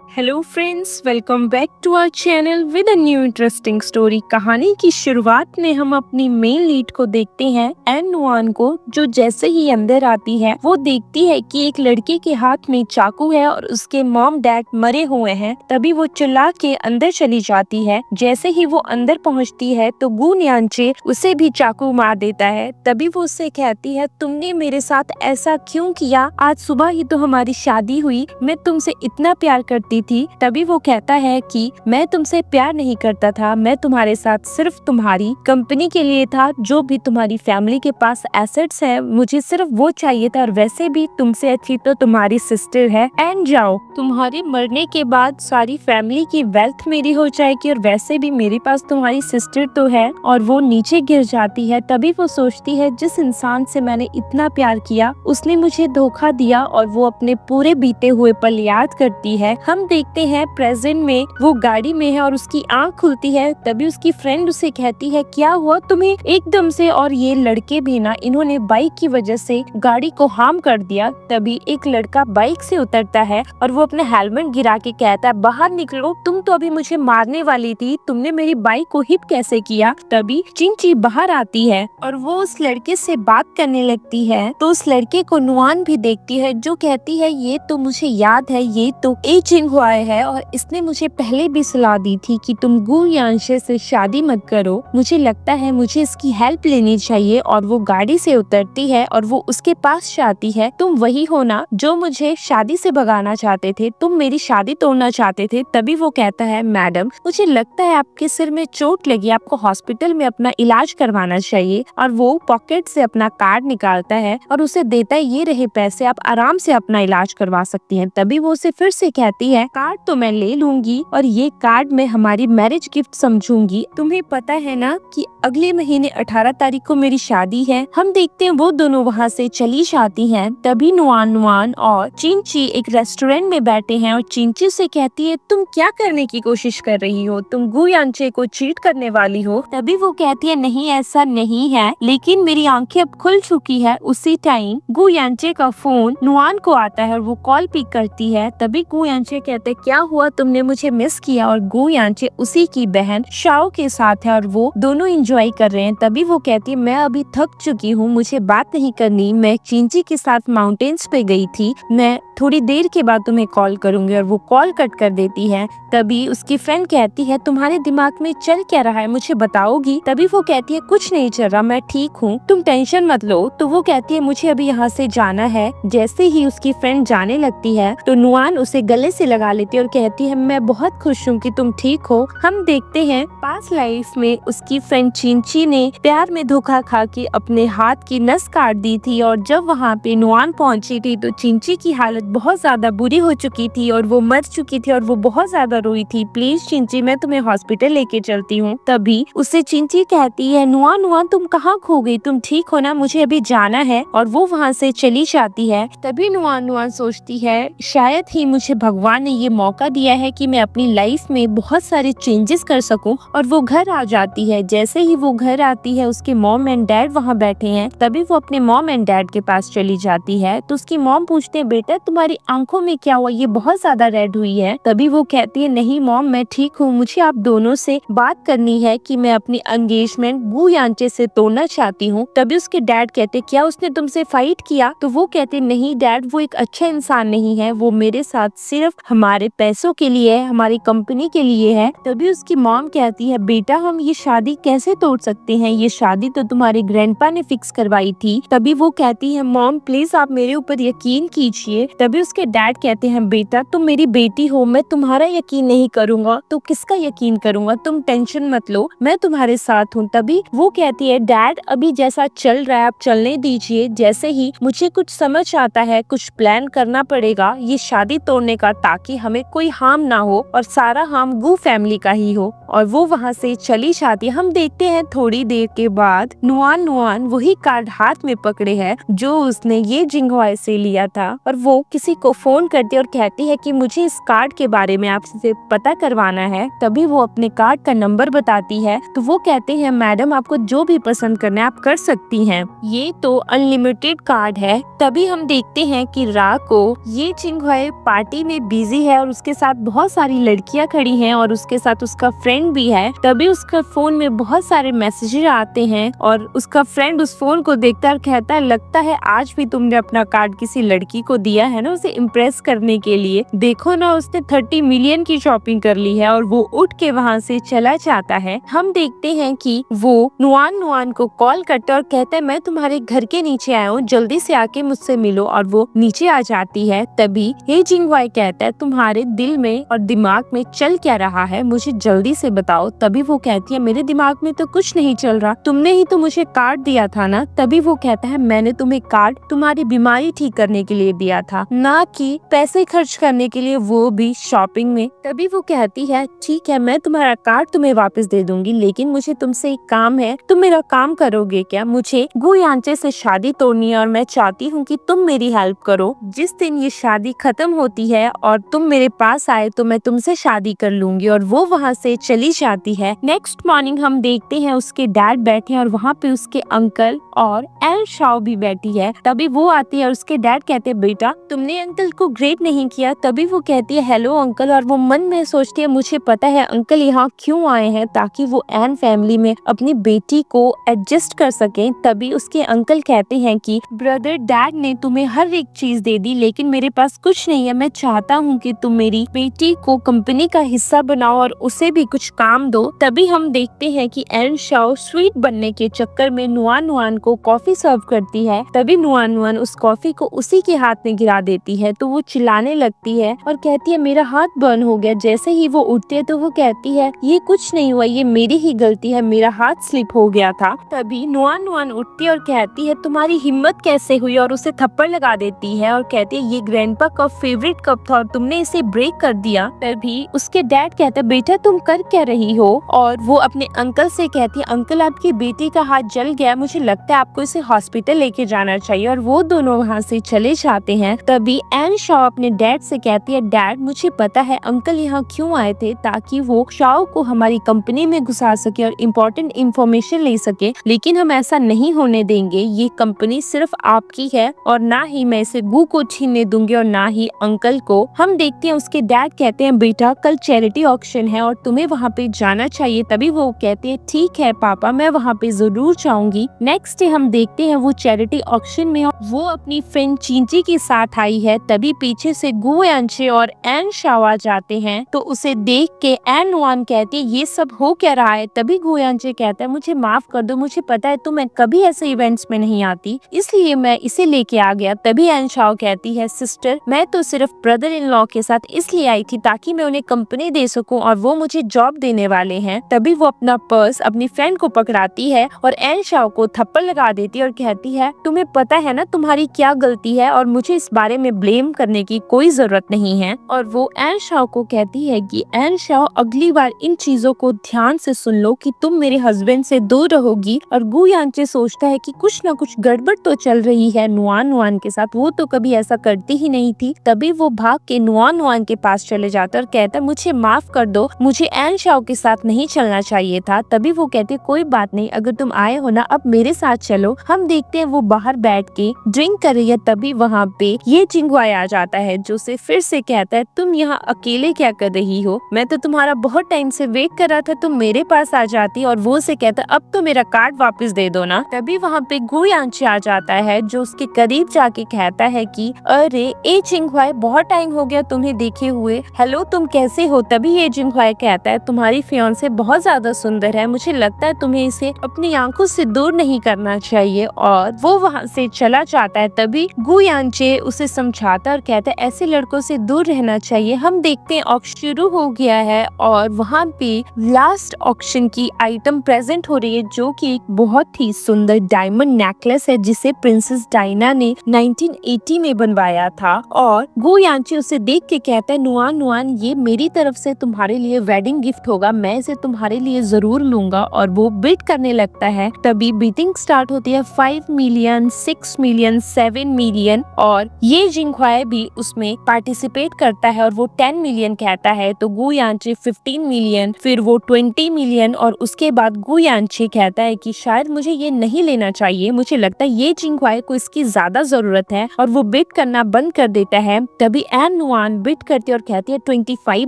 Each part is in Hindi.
Hello friends, welcome back to our channel with a new interesting story. कहानी की शुरुआत में हम अपनी मेन लीड को देखते हैं, एन नुआन को, जो जैसे ही अंदर आती है वो देखती है कि एक लड़के के हाथ में चाकू है और उसके मॉम डैड मरे हुए हैं। तभी वो चिल्ला के अंदर चली जाती है। जैसे ही वो अंदर पहुंचती है तो गू न्याचे उसे भी चाकू मार देता है। तभी वो उससे कहती है, तुमने मेरे साथ ऐसा क्यों किया? आज सुबह ही तो हमारी शादी हुई, मैं तुमसे इतना प्यार करती थी। तभी वो कहता है कि मैं तुमसे प्यार नहीं करता था, मैं तुम्हारे साथ सिर्फ तुम्हारी कंपनी के लिए था। जो भी तुम्हारी फैमिली के पास एसेट्स है, मुझे सिर्फ वो चाहिए था। और वैसे भी तुमसे अच्छी तो तुम्हारी सिस्टर है। एंड जाओ, तुम्हारे मरने के बाद सारी फैमिली की वेल्थ मेरी हो जाएगी। और वैसे भी मेरे पास तुम्हारी सिस्टर तो है। और वो नीचे गिर जाती है। तभी वो सोचती है, जिस इंसान से मैंने इतना प्यार किया उसने मुझे धोखा दिया। और वो अपने पूरे बीते हुए पल याद करती है। हम देखते हैं प्रेजेंट में वो गाड़ी में है और उसकी आंख खुलती है। तभी उसकी फ्रेंड उसे कहती है, क्या हुआ तुम्हें एकदम से? और ये लड़के भी ना, इन्होंने बाइक की वजह से गाड़ी को हार्म कर दिया। तभी एक लड़का बाइक से उतरता है और वो अपने हेलमेट गिरा के कहता है, बाहर निकलो, तुम तो अभी मुझे मारने वाली थी, तुमने मेरी बाइक को हिट कैसे किया? तभी चिंची बाहर आती है और वो उस लड़के से बात करने लगती है। तो उस लड़के को नुआन भी देखती है, जो कहती है, ये तो मुझे याद है, ये तो ए चिंगहुआए है और इसने मुझे पहले भी सलाह दी थी कि तुम गू यांशे से शादी मत करो। मुझे लगता है मुझे इसकी हेल्प लेनी चाहिए। और वो गाड़ी से उतरती है और वो उसके पास जाती है। तुम वही हो ना जो मुझे शादी से भगाना चाहते थे, तुम मेरी शादी तोड़ना चाहते थे। तभी वो कहता है, मैडम मुझे लगता है आपके सिर में चोट लगी, आपको हॉस्पिटल में अपना इलाज करवाना चाहिए। और वो पॉकेट से अपना कार्ड निकालता है और उसे देता है, ये रहे पैसे, आप आराम से अपना इलाज करवा सकती हैं। तभी वो उसे फिर से कहती है, कार्ड तो मैं ले लूंगी और ये कार्ड मैं हमारी मैरिज गिफ्ट समझूंगी। तुम्हें पता है ना कि अगले महीने 18 तारीख को मेरी शादी है। हम देखते हैं वो दोनों वहाँ से चली जाती हैं। तभी नुआन और चिंची एक रेस्टोरेंट में बैठे हैं और चिंची से कहती है, तुम क्या करने की कोशिश कर रही हो? तुम गू यांचे को चीट करने वाली हो? तभी वो कहती है, नहीं ऐसा नहीं है, लेकिन मेरी आंखें अब खुल चुकी है। उसी टाइम गू यांचे का फोन नुआन को आता है और वो कॉल पिक करती है। तभी गू यांचे कहते, क्या हुआ, तुमने मुझे मिस किया? और गू यांचे उसी की बहन शाओ के साथ है और वो दोनों एंजॉय कर रहे हैं। तभी वो कहती है, मैं अभी थक चुकी हूँ, मुझे बात नहीं करनी, मैं चिंची के साथ माउंटेन्स पे गई थी, मैं थोड़ी देर के बाद तुम्हें कॉल करूंगी। और वो कॉल कट कर देती है। तभी उसकी फ्रेंड कहती है, तुम्हारे दिमाग में चल क्या रहा है, मुझे बताओगी? तभी वो कहती है, कुछ नहीं चल रहा, मैं ठीक हूँ, तुम टेंशन मत लो। तो वो कहती है, मुझे अभी यहाँ से जाना है। जैसे ही उसकी फ्रेंड जाने लगती है तो नुआन उसे गले से लगा लेती है और कहती है, मैं बहुत खुश हूँ कि तुम ठीक हो। हम देखते हैं पास्ट लाइफ में उसकी फ्रेंड चिंची ने प्यार में धोखा खा के अपने हाथ की नस काट दी थी। और जब वहाँ पे नुआन पहुंची थी तो चिंची की हालत बहुत ज्यादा बुरी हो चुकी थी और वो मर चुकी थी और वो बहुत ज्यादा रोई थी। प्लीज चिंची, मैं तुम्हें हॉस्पिटल लेके चलती हूँ। तभी उसे चिंची कहती है, नुआन तुम कहाँ खो गई, तुम ठीक हो ना, मुझे अभी जाना है। और वो वहाँ से चली जाती है। तभी नुआन सोचती है, शायद ही मुझे भगवान ने ये मौका दिया है कि मैं अपनी लाइफ में बहुत सारे चेंजेस कर सकूं। और वो घर आ जाती है। जैसे ही वो घर आती है, उसके मॉम एंड डैड वहाँ बैठे हैं। तभी वो अपने मॉम एंड डैड के पास चली जाती है। तो उसकी मॉम पूछते हैं, बेटा तुम्हारी आंखों में क्या हुआ, ये बहुत ज्यादा रेड हुई है? तभी वो कहती है, नहीं मॉम, मैं ठीक हूँ, मुझे आप दोनों से बात करनी है कि मैं अपनी एंगेजमेंट गू यांचे से तोड़ना चाहती हूँ। तभी उसके डैड कहते, क्या उसने तुमसे फाइट किया? तो वो कहते, नहीं डैड, वो एक अच्छा इंसान नहीं है, वो मेरे साथ सिर्फ हमारे पैसों के लिए है, हमारी कंपनी के लिए है। तभी उसकी मॉम कहती है, बेटा हम ये शादी कैसे तोड़ सकते हैं, ये शादी तो तुम्हारे ग्रैंडपा ने फिक्स करवाई थी। तभी वो कहती है, मॉम प्लीज आप मेरे ऊपर यकीन कीजिए। तभी उसके डैड कहते हैं, बेटा तुम मेरी बेटी हो, मैं तुम्हारा यकीन नहीं करूंगा तो किसका यकीन करूंगा, तुम टेंशन मत लो, मैं तुम्हारे साथ हूँ। तभी वो कहती है, डैड अभी जैसा चल रहा है आप चलने दीजिए, जैसे ही मुझे कुछ समझ आता है कुछ प्लान करना पड़ेगा ये शादी तोड़ने का, ताकि हमें कोई हार्म ना हो और सारा हार्म गू फैमिली का ही हो। और वो वहाँ से चली जाती है। हम देखते हैं थोड़ी देर के बाद नुआन वही कार्ड हाथ में पकड़े है जो उसने ये जिंगहुआए से लिया था। और वो किसी को फोन करती है और कहती है कि मुझे इस कार्ड के बारे में आपसे पता करवाना है। तभी वो अपने कार्ड का नंबर बताती है। तो वो कहते हैं, मैडम आपको जो भी पसंद करना है आप कर सकती हैं, ये तो अनलिमिटेड कार्ड है। तभी हम देखते हैं कि रा को ये चिंगहुआए पार्टी में बिजी बिजी है और उसके साथ बहुत सारी लड़कियां खड़ी हैं और उसके साथ उसका फ्रेंड भी है। तभी उसका फोन में बहुत सारे मैसेजेस आते हैं और उसका फ्रेंड उस फोन को देखता है, कहता है लगता है आज भी तुमने अपना कार्ड किसी लड़की को दिया है ना, उसे इम्प्रेस करने के लिए। देखो ना, उसने 30 मिलियन की शॉपिंग कर ली है। और वो उठ के वहाँ से चला जाता है। हम देखते हैं कि वो नुआन को कॉल करता है और कहता है मैं तुम्हारे घर के नीचे आया हूँ, जल्दी से आके मुझसे मिलो। और वो नीचे आ जाती है। तभी हे जिंगवाई कहता है तुम्हारे दिल में और दिमाग में चल क्या रहा है, मुझे जल्दी से बताओ। तभी वो कहती है मेरे दिमाग में तो कुछ नहीं चल रहा, तुमने ही तो मुझे कार्ड दिया था ना। तभी वो कहता है मैंने तुम्हें कार्ड तुम्हारी बीमारी ठीक करने के लिए दिया था, ना कि पैसे खर्च करने के लिए, वो भी शॉपिंग में। तभी वो कहती है ठीक है, मैं तुम्हारा कार्ड तुम्हें वापस दे दूंगी, लेकिन मुझे तुमसे एक काम है, तुम मेरा काम करोगे क्या? मुझे गु यांचे से शादी तोड़नी है और मैं चाहती हूँ कि तुम मेरी हेल्प करो। जिस दिन ये शादी खत्म होती है और तुम मेरे पास आए तो मैं तुमसे शादी कर लूंगी। और वो वहाँ से चली जाती है। नेक्स्ट मॉर्निंग हम देखते हैं उसके डैड बैठे हैं और वहाँ पे उसके अंकल और एन शाओ भी बैठी है। तभी वो आती है और उसके डैड कहते हैं बेटा तुमने अंकल को ग्रेट नहीं किया। तभी वो कहती है हेलो अंकल, और वो मन में सोचती है मुझे पता है अंकल यहाँ क्यों आए हैं, ताकि वो एन फैमिली में अपनी बेटी को एडजस्ट कर सके। तभी उसके अंकल कहते हैं कि ब्रदर डैड ने तुम्हें हर एक चीज दे दी, लेकिन मेरे पास कुछ नहीं है। मैं चाहता हूँ कि तुम मेरी बेटी को कंपनी का हिस्सा बनाओ और उसे भी कुछ काम दो। तभी हम देखते हैं कि एन शाओ स्वीट बनने के चक्कर में नुआन को कॉफी सर्व करती है। तभी नुआन उस कॉफी को उसी के हाथ में गिरा देती है। तो वो चिल्लाने लगती है और कहती है मेरा हाथ बर्न हो गया। जैसे ही वो उठती है तो वो कहती है ये कुछ नहीं हुआ, ये मेरी ही गलती है, मेरा हाथ स्लिप हो गया था। तभी नुआन उठती है और कहती है तुम्हारी हिम्मत कैसे हुई, और उसे थप्पड़ लगा देती है और कहती है ये ग्रैंडपा का फेवरेट कप था और तुमने इसे ब्रेक कर दिया। तभी उसके डैड कहते हैं बेटा तुम कर क्या रही हो, और वो अपने अंकल से कहती है अंकल आपकी बेटी का हाथ जल गया, मुझे लगता है आपको इसे हॉस्पिटल लेके जाना चाहिए। और वो दोनों वहाँ से चले जाते हैं। तभी एन शाओ अपने डैड से कहती है डैड मुझे पता है अंकल यहाँ क्यों आए थे, ताकि वो शाओ को हमारी कंपनी में घुसा सके और इम्पोर्टेंट इंफॉर्मेशन ले सके, लेकिन हम ऐसा नहीं होने देंगे। ये कंपनी सिर्फ आपकी है और ना ही मैं इसे गु को छीनने दूंगी और ना ही अंकल को। हम देखते हैं उसके डैड कहते हैं बेटा कल चैरिटी ऑक्शन है और तुम्हें वहाँ पे जाना चाहिए। तभी वो कहते हैं ठीक है पापा, मैं वहाँ पे जरूर जाऊंगी। नेक्स्ट डे हम देखते हैं वो चैरिटी ऑक्शन में वो अपनी फ्रेंड चिंची के साथ आई है। तभी पीछे से गु यांचे और एन शाओ आ जाते हैं। तो उसे देख के एन नुआन कहती है ये सब हो क्या रहा है। तभी गु यांचे कहता है मुझे माफ कर दो, मुझे पता है तुम्हें कभी ऐसे इवेंट्स में नहीं आती, इसलिए मैं इसे लेके आ गया। तभी एन शाओ कहती है सिस्टर मैं तो सिर्फ ब्रदर इन लॉ के साथ इसलिए आई थी ताकि मैं उन्हें कंपनी दे सकूं और वो मुझे जॉब देने वाले हैं। तभी वो अपना पर्स अपनी फ्रेंड को पकड़ाती है और एन शाओ को थप्पड़ लगा देती है और कहती है तुम्हें पता है ना तुम्हारी क्या गलती है और मुझे इस बारे में ब्लेम करने की कोई जरूरत नहीं है। और वो एन शाओ को कहती है कि एन शाओ अगली बार इन चीजों को ध्यान से सुन लो कि तुम मेरे हस्बैंड से दूर रहोगी। और गु यांचे सोचता है कि कुछ ना कुछ गड़बड़ तो चल रही है नुआन के साथ, वो तो कभी ऐसा करती ही नहीं थी। तभी वो भाग के नुआन के पास चले जाता है और कहता है मुझे माफ कर दो, मुझे एन शाओ के साथ नहीं चलना चाहिए था। तभी वो कहते कोई बात नहीं, अगर तुम आए हो ना अब मेरे साथ चलो। हम देखते हैं वो बाहर बैठ के ड्रिंक कर रही है। तभी वहाँ पे ये जिंगवाई आ जाता है जो से फिर से कहता है तुम यहाँ अकेले क्या कर रही हो, मैं तो तुम्हारा बहुत टाइम से वेट कर रहा था, तुम मेरे पास आ जाती। और वो से कहता अब तो मेरा कार्ड वापस दे दो ना। तभी वहाँ पे गु यांचे आ जाता है जो उसके करीब जाके कहता है कि अरे ए जिंगवाई बहुत टाइम हो गया तुम्हें देखे हुए, हेलो तुम कैसे हो। तभी ये जिंगवाई कहता है तुम्हारी फियांसे बहुत ज्यादा सुंदर है, मुझे लगता है तुम्हें इसे अपनी आंखों से दूर नहीं करना चाहिए। और वो वहाँ से चला जाता है। तभी गु यांचे उसे समझाता और कहता है ऐसे लड़कों से दूर रहना चाहिए। हम देखते हैं ऑक्शन शुरू हो गया है और वहाँ पे लास्ट ऑक्शन की आइटम प्रेजेंट हो रही है जो कि एक बहुत ही सुंदर डायमंड नेकलेस है जिसे प्रिंसेस डायना ने 1980 में बनवाया था। और गु यांचे उसे देख के कहता है नुआन ये मेरी तरफ से तुम्हारे लिए वेडिंग गिफ्ट होगा, मैं इसे तुम्हारे लिए जरूर लूंगा। और वो बिड करने लगता है। तभी बीटिंग स्टार्ट होती है 5 मिलियन, 6 मिलियन, 7 मिलियन और ये जिंगवाई भी उसमें पार्टिसिपेट करता है और वो 10 मिलियन कहता है। तो गु यांचे 15 मिलियन, फिर वो 20 मिलियन और उसके बाद गु यांचे कहता है कि शायद मुझे ये नहीं लेना चाहिए, मुझे लगता है ये जिंगवाई को इसकी ज्यादा जरूरत है और वो बिड करना बंद कर देता है। तभी एन नुआन बिड करती है और कहती है 25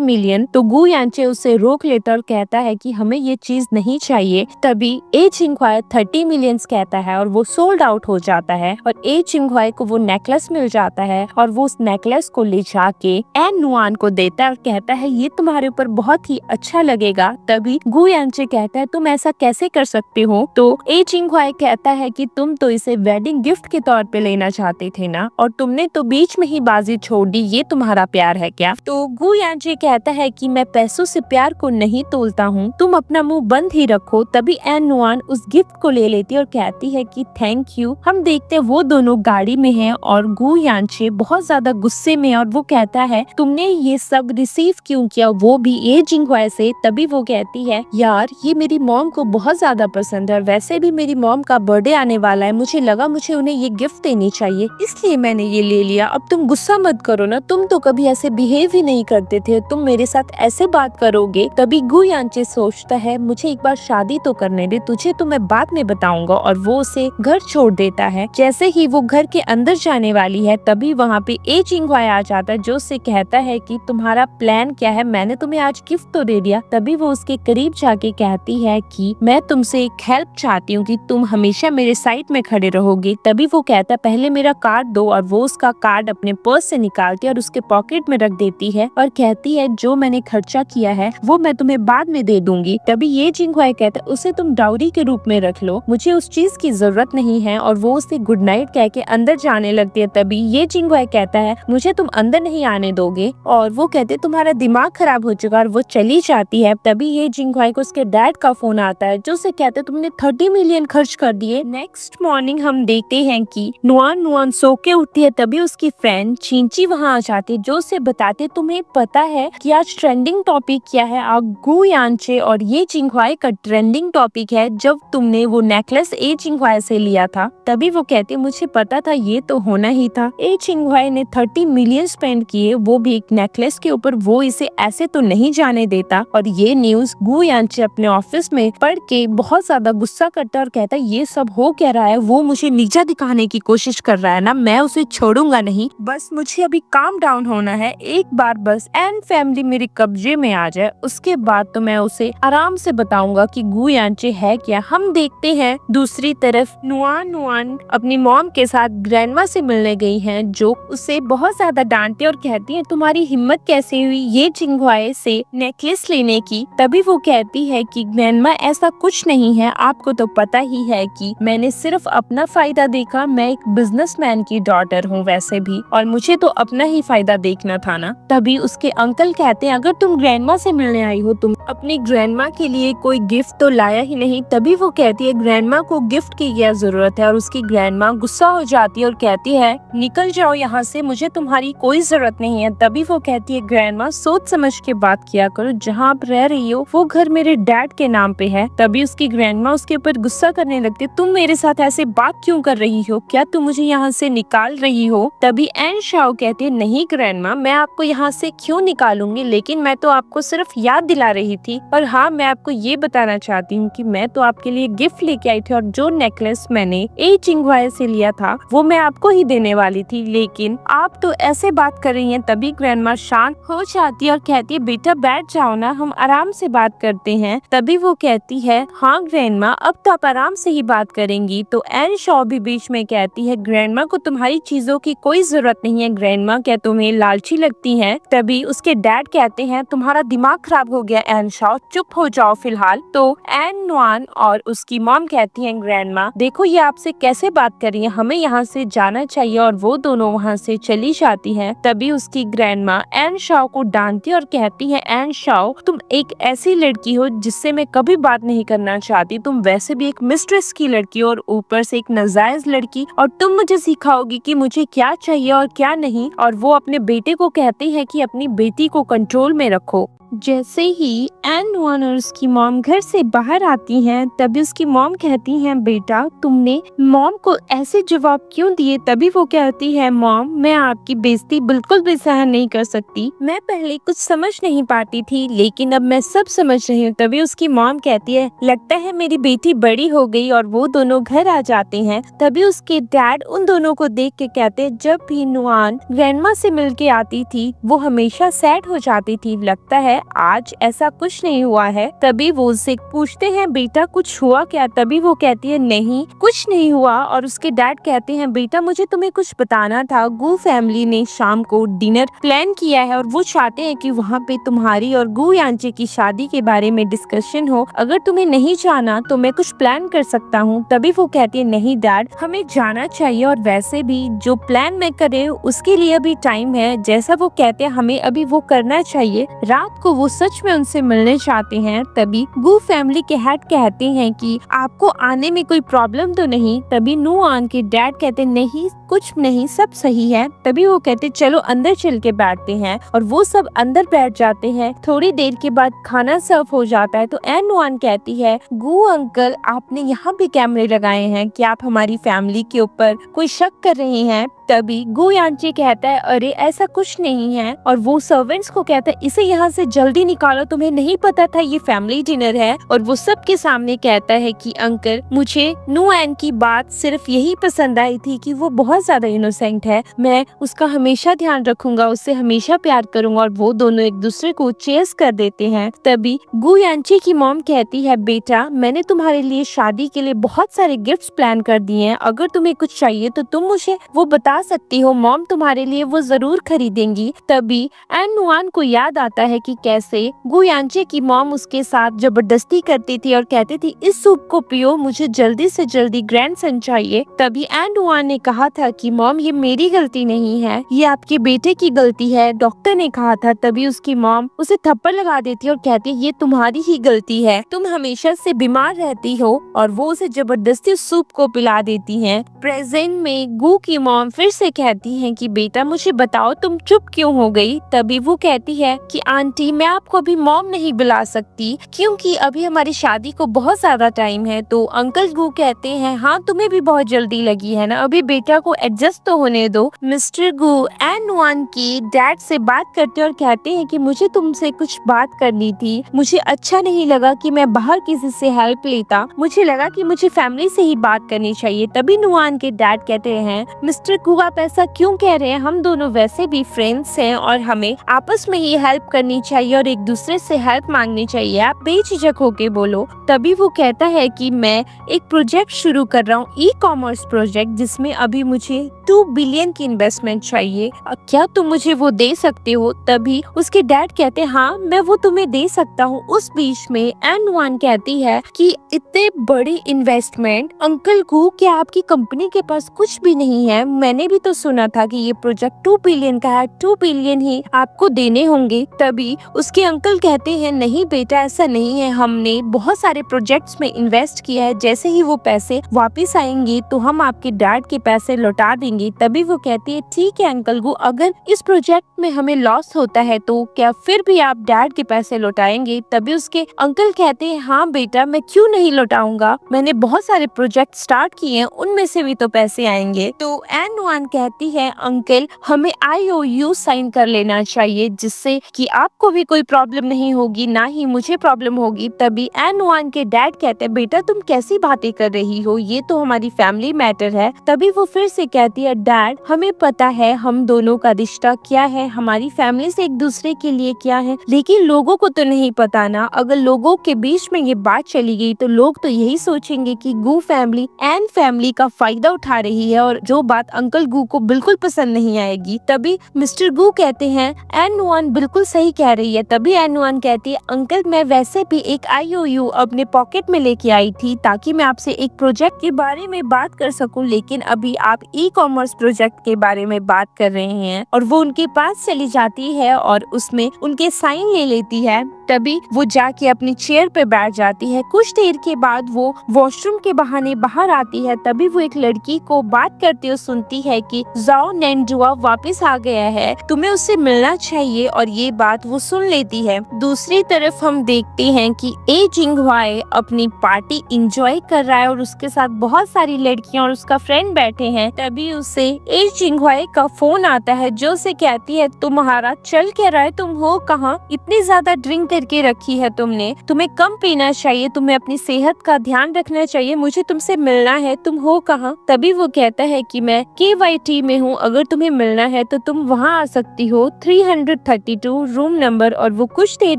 मिलियन। तो गु यांचे उसे रोक लेता और कहता है कि हमें ये चीज नहीं चाहिए। तभी ए चिंगहुआई 30 मिलियंस कहता है और वो सोल्ड आउट हो जाता है और ए चिंगहुआई को वो नेकलेस मिल जाता है और वो उस नेकलेस को ले जाके एन नुआन को देता है और कहता है ये तुम्हारे ऊपर बहुत ही अच्छा लगेगा। तभी गु यांचे कहता है तुम ऐसा कैसे कर सकते हो। तो ए चिंगहुआई कहता है कि तुम तो इसे वेडिंग गिफ्ट के तौर पे लेना चाहते थे ना, और तुमने तो बीच में ही बाजी छोड़ दी, ये तुम्हारा प्यार है क्या। तो गु यांचे कहता है कि मैं पैसों से प्यार को नहीं तोलता हूँ, तुम अपना मुंह बंद ही रखो। तभी एन नुआन उस गिफ्ट को ले लेती है और कहती है कि थैंक यू। हम देखते हैं वो दोनों गाड़ी में हैं और गु यांचे बहुत ज्यादा गुस्से में, और वो कहता है तुमने ये सब रिसीव क्यों किया, वो भी ए चिंगहुआई से। तभी वो कहती है यार ये मेरी मॉम को बहुत ज्यादा पसंद है, वैसे भी मेरी मॉम का बर्थडे आने वाला है, मुझे लगा मुझे उन्हें ये गिफ्ट देनी चाहिए, इसलिए मैंने ये ले लिया। अब तुम गुस्सा मत करो ना, तुम तो कभी ऐसे बिहेव ही नहीं करते थे, तुम मेरे साथ ऐसे बात करोगे। तभी गु यांचे सोचता है मुझे एक बार शादी तो करने दे, तुझे तो मैं बाद में बताऊंगा, और वो उसे घर छोड़ देता है। जैसे ही वो घर के अंदर जाने वाली है तभी वहाँ पे ए चिंगहुआई आ जाता है जो उससे कहता है कि तुम्हारा प्लान क्या है, मैंने तुम्हें आज गिफ्ट तो दे दिया। तभी वो उसके करीब जाके कहती है कि मैं तुमसे एक हेल्प चाहती हूँ कि तुम हमेशा मेरे साइड में खड़े रहोगे। तभी वो कहता है पहले मेरा कार्ड दो, और वो उसका कार्ड अपने पर्स से निकालती है और उसके पॉकेट में रख देती है और कहती है जो मैंने खर्चा किया है वो मैं तुम्हें बाद में दे दूंगी। तभी ये चिंगहुआई कहता है उसे तुम डाउरी के रूप में रख लो, मुझे उस चीज की जरूरत नहीं है, और वो उसे गुड नाइट कह के अंदर जाने लगती है। तभी ये चिंगहुआई कहता है मुझे तुम अंदर नहीं आने दोगे, और वो कहते तुम्हारा दिमाग खराब हो चुका, और वो चली जाती है। तभी ये चिंगहुआई को उसके डैड का फोन आता है जो उसे कहते तुमने 30 मिलियन खर्च कर दिए। नेक्स्ट मॉर्निंग हम देखते हैं कि नुआन सो के उठती है। तभी उसकी फ्रेंड चिंची वहाँ आ जाती है जो उसे बताते तुम्हें पता है कि आज ट्रेंडिंग टॉपिक क्या है। गु यांचे और ये चिंगहुआई का ट्रेंडिंग टॉपिक है जब तुमने वो नेकलेस ए चिंगहुआई से लिया था। तभी वो कहती मुझे पता था, ये तो होना ही था। ए चिंगहुआई ने 30 मिलियन स्पेंड किए, वो भी एक नेकलेस के ऊपर, वो इसे ऐसे तो नहीं जाने देता। और ये न्यूज गु यांचे अपने ऑफिस में पढ़ के बहुत ज्यादा गुस्सा करता है और कहता है ये सब हो क्या रहा है, वो मुझे नीचा दिखाने की कोशिश कर रहा है ना, मैं उसे छोड़ूंगा नहीं, बस मुझे अभी काम डाउन होना है, एक बार बस एन फैमिली मेरे कब्जे में आ जाए, उसके बाद तो मैं उसे आराम से बताऊंगा कि गु यांचे है क्या। हम देखते हैं दूसरी तरफ नुआन अपनी मॉम के साथ ग्रैंडमा से मिलने गई हैं जो उसे बहुत ज्यादा डांटती है और कहती है तुम्हारी हिम्मत कैसे हुई ये चिंगहुआई से नेकलेस लेने की। तभी वो कहती है कि ग्रैंडमा ऐसा कुछ नहीं है, आपको तो पता ही है कि मैंने सिर्फ अपना फायदा देखा, मैं एक बिजनेसमैन की डॉटर हूँ वैसे भी, और मुझे तो अपना ही फायदा देखना था ना। तभी उसके अंकल कहते हैं अगर तुम ग्रैंडमा से मिलने आई हो तुम अपनी ग्रैंडमा के लिए कोई गिफ्ट तो लाया ही नहीं। तभी वो कहती है ग्रैंडमा को गिफ्ट की क्या जरूरत है, और उसकी ग्रैंडमा गुस्सा हो जाती है और कहती है निकल जाओ यहाँ से, मुझे तुम्हारी कोई जरूरत नहीं है। तभी वो कहती है ग्रैंडमा सोच समझ के बात किया करो, जहाँ आप रह रही हो वो घर मेरे डैड के नाम पे है। तभी उसकी ग्रैंडमा उसके ऊपर गुस्सा करने लगती है, तुम मेरे साथ ऐसे बात क्यों कर रही हो, क्या तुम मुझे यहाँ से निकाल रही हो। तभी एन शाओ कहती है नहीं ग्रैंडमा, मैं आपको यहाँ से क्यों निकालूंगी, लेकिन मैं तो आपको सिर्फ याद दिला रही थी, और हाँ मैं आपको ये बताना चाहती हूँ कि मैं तो आपके लिए गिफ्ट लेके आई थी, और जो नेकलेस मैंने ए चिंगहुआई से लिया था वो मैं आपको ही देने वाली थी, लेकिन आप तो ऐसे बात कर रही हैं। तभी ग्रैंडमा शांत हो जाती है और कहती है बेटा बैठ जाओ ना, हम आराम से बात करते हैं। तभी वो कहती है हाँ ग्रैंडमा अब तो आप आराम से ही बात करेंगी। तो एन शॉ भी बीच में कहती है ग्रैंडमा को तुम्हारी चीजों की कोई जरूरत नहीं है, ग्रैंडमा क्या तुम्हें लालची लगती है। तभी उसके डैड कहते हैं तुम्हारा दिमाग खराब हो गया एन शॉ, चुप हो जाओ फिलहाल। तो एन नुआन और उसकी मॉम कहती है ग्रैंडमा देखो ये आपसे कैसे बात कर रही है, हमें यहाँ से जाना चाहिए, और वो दोनों वहाँ से चली जाती है। तभी उसकी ग्रैंडमा एन शॉ को डांटती है और कहती है एन शॉ तुम एक ऐसी लड़की हो जिससे मैं कभी बात नहीं करना चाहती, तुम वैसे भी एक मिस्ट्रेस की लड़की और ऊपर से एक नाजायज लड़की, और तुम मुझे सिखाओगी कि मुझे क्या चाहिए और क्या नहीं। और वो अपने बेटे को कहते हैं कि अपनी बेटी को कंट्रोल में रखो। जैसे ही एन1 और उसकी मॉम घर से बाहर आती हैं, तभी उसकी मॉम कहती हैं, बेटा तुमने मॉम को ऐसे जवाब क्यों दिए। तभी वो कहती है, मॉम मैं आपकी बेइज्जती बिल्कुल भी सहन नहीं कर सकती। मैं पहले कुछ समझ नहीं पाती थी, लेकिन अब मैं सब समझ रही हूँ। तभी उसकी मॉम कहती है, लगता है मेरी बेटी बड़ी हो गई। और वो दोनों घर आ जाते हैं। तभी उसके डैड उन दोनों को देख के कहते हैं, जब भी नुआन ग्रैंडमा से मिलके आती थी वो हमेशा सैड हो जाती थी, लगता है आज ऐसा कुछ नहीं हुआ है। तभी वो उससे पूछते हैं, बेटा कुछ हुआ क्या। तभी वो कहती है, नहीं कुछ नहीं हुआ। और उसके डैड कहते हैं, बेटा मुझे तुम्हें कुछ बताना था। गू फैमिली ने शाम को डिनर प्लान किया है और वो चाहते हैं कि वहाँ पे तुम्हारी और गू यांचे की शादी के बारे में डिस्कशन हो। अगर तुम्हें नहीं जाना तो मैं कुछ प्लान कर सकता हूँ। तभी वो कहती है, नहीं डैड हमें जाना चाहिए, और वैसे भी जो प्लान मैं करे उसके लिए अभी टाइम है। जैसा वो कहते हैं हमें अभी वो करना चाहिए। रात को वो सच में उनसे मिलने चाहते हैं। तभी गू फैमिली के हेड कहते हैं कि आपको आने में कोई प्रॉब्लम तो नहीं। तभी नुआन के डैड कहते नहीं कुछ नहीं, सब सही है। तभी वो कहते चलो अंदर चल के बैठते हैं, और वो सब अंदर बैठ जाते हैं। थोड़ी देर के बाद खाना सर्व हो जाता है तो एन1 कहती है, गू अंकल आपने यहाँ भी कैमरे लगाए हैं, क्या आप हमारी फैमिली के ऊपर कोई शक कर रहे हैं। तभी गू यांचे कहता है, अरे ऐसा कुछ नहीं है। और वो सर्वेंट्स को कहता है, इसे यहाँ से जल्दी निकालो, तुम्हें नहीं पता था ये फैमिली डिनर है। और वो सबके सामने कहता है कि अंकल मुझे नुआन की बात सिर्फ यही पसंद आई थी कि वो बहुत ज्यादा इनोसेंट है, मैं उसका हमेशा ध्यान रखूंगा, उससे हमेशा प्यार करूंगा। और वो दोनों एक दूसरे को चेस कर देते हैं। तभी गू यांचे की मॉम कहती है, बेटा मैंने तुम्हारे लिए शादी के लिए बहुत सारे गिफ्ट्स प्लान कर दिए हैं, अगर तुम्हें कुछ चाहिए तो तुम मुझे वो बता सकती हो, मॉम तुम्हारे लिए वो जरूर खरीदेंगी। तभी एन1 को याद आता है कि कैसे गू यांचे की मॉम उसके साथ जबरदस्ती करती थी और कहती थी, इस सूप को पियो, मुझे जल्दी से जल्दी ग्रैंडसन चाहिए। तभी एन1 ने कहा था कि मॉम ये मेरी गलती नहीं है, ये आपके बेटे की गलती है, डॉक्टर ने कहा था। तभी उसकी मॉम उसे थप्पड़ लगा देती और कहती है, ये तुम्हारी ही गलती है, तुम हमेशा से बीमार रहती हो। और वो उसे जबरदस्ती सूप को पिला देती है। प्रेजेंट में गू की मॉम फिर से कहती है कि बेटा मुझे बताओ तुम चुप क्यों हो गई। तभी वो कहती है कि आंटी मैं आपको अभी मॉम नहीं बुला सकती, क्योंकि अभी हमारी शादी को बहुत ज्यादा टाइम है। तो अंकल गू कहते हैं, हाँ तुम्हें भी बहुत जल्दी लगी है ना, अभी बेटा को एडजस्ट तो होने दो। मिस्टर गू एन1 की डैड से बात करते और कहते हैं कि मुझे तुमसे कुछ बात करनी थी, मुझे अच्छा नहीं लगा कि मैं बाहर किसी से हेल्प लेता, मुझे लगा कि मुझे फैमिली से ही बात करनी चाहिए। तभी नुआन के डैड कहते हैं, मिस्टर गू आप ऐसा क्यों कह रहे हैं, हम दोनों वैसे भी फ्रेंड्स हैं और हमें आपस में ही हेल्प करनी चाहिए और एक दूसरे से हेल्प मांगनी चाहिए, आप बेझिझक होके बोलो। तभी वो कहता है कि मैं एक प्रोजेक्ट शुरू कर रहा हूँ, ई कॉमर्स प्रोजेक्ट, जिसमें अभी मुझे 2 बिलियन की इन्वेस्टमेंट चाहिए, क्या तुम मुझे वो दे सकते हो। तभी उसके डैड कहते हैं, हाँ मैं वो तुम्हें दे सकता हूँ। उस बीच में एन1 कहती है कि इतने बड़ी इन्वेस्टमेंट अंकल गू, क्या आपकी कंपनी के पास कुछ भी नहीं है, मैंने भी तो सुना था कि ये प्रोजेक्ट 2 बिलियन का है, 2 बिलियन ही आपको देने होंगे। तभी उसके अंकल कहते हैं, नहीं बेटा ऐसा नहीं है, हमने बहुत सारे प्रोजेक्ट्स में इन्वेस्ट किया है, जैसे ही वो पैसे वापस आएंगे तो हम आपके डैड के पैसे लौटा देंगे। तभी वो कहती है, ठीक है अंकल गू, अगर इस प्रोजेक्ट में हमें लॉस होता है तो क्या फिर भी आप डैड के पैसे लौटाएंगे। तभी उसके अंकल कहते हैं, हाँ बेटा मैं क्यों नहीं लौटाऊंगा, मैंने बहुत सारे प्रोजेक्ट स्टार्ट किए हैं, उनमें से भी तो पैसे आएंगे। तो एन1 कहती है, अंकल हमें IOU साइन कर लेना चाहिए, जिससे कि आपको भी कोई प्रॉब्लम नहीं होगी, ना ही मुझे प्रॉब्लम होगी। तभी एन1 के डैड कहते हैं, बेटा तुम कैसी बातें कर रही हो, ये तो हमारी फैमिली मैटर है। तभी वो फिर से कहती है, डैड हमें पता है हम दोनों का रिश्ता क्या है, हमारी फैमिली से एक दूसरे के लिए क्या है, लेकिन लोगों को तो नहीं पता ना। अगर लोगों के बीच में ये बात चली गई तो लोग तो यही सोचेंगे कि गू फैमिली एन फैमिली का फायदा उठा रही है, और जो बात अंकल गू को बिल्कुल पसंद नहीं आएगी। तभी मिस्टर गू कहते हैं, एन1 बिल्कुल सही कह रही है। तभी एन1 कहती है, अंकल मैं वैसे भी एक IOU अपने पॉकेट में लेके आई थी ताकि मैं आपसे एक प्रोजेक्ट के बारे में बात कर सकूं, लेकिन अभी आप ई कॉमर्स प्रोजेक्ट के बारे में बात कर रहे हैं। और वो उनके पास चली जाती है और उसमें उनके साइन ले लेती है। तभी वो जाके अपनी चेयर पे बैठ जाती है। कुछ देर के बाद वो वॉशरूम के बहाने बाहर आती है। तभी वो एक लड़की को बात करते हुए सुनती है कि जाओ नैनडुआ वापस आ गया है, तुम्हें उससे मिलना चाहिए, और ये बात वो सुन लेती है। दूसरी तरफ हम देखते हैं कि ए जिंगवाई अपनी पार्टी एंजॉय कर रहा है और उसके साथ बहुत सारी लड़कियां और उसका फ्रेंड बैठे हैं। तभी उसे ए जिंगवाई का फोन आता है जो उसे कहती है तुम्हारा चल क्या रहा है, तुम हो कहाँ, इतनी ज्यादा ड्रिंक करके रखी है तुमने, तुम्हें कम पीना चाहिए, तुम्हें अपनी सेहत का ध्यान रखना चाहिए, मुझे तुमसे मिलना है, तुम हो कहाँ। तभी वो कहता है कि मैं KYT में हूँ, अगर तुम्हें मिलना है तो तुम वहाँ आ सकती हो, 332 रूम नंबर। और वो कुछ देर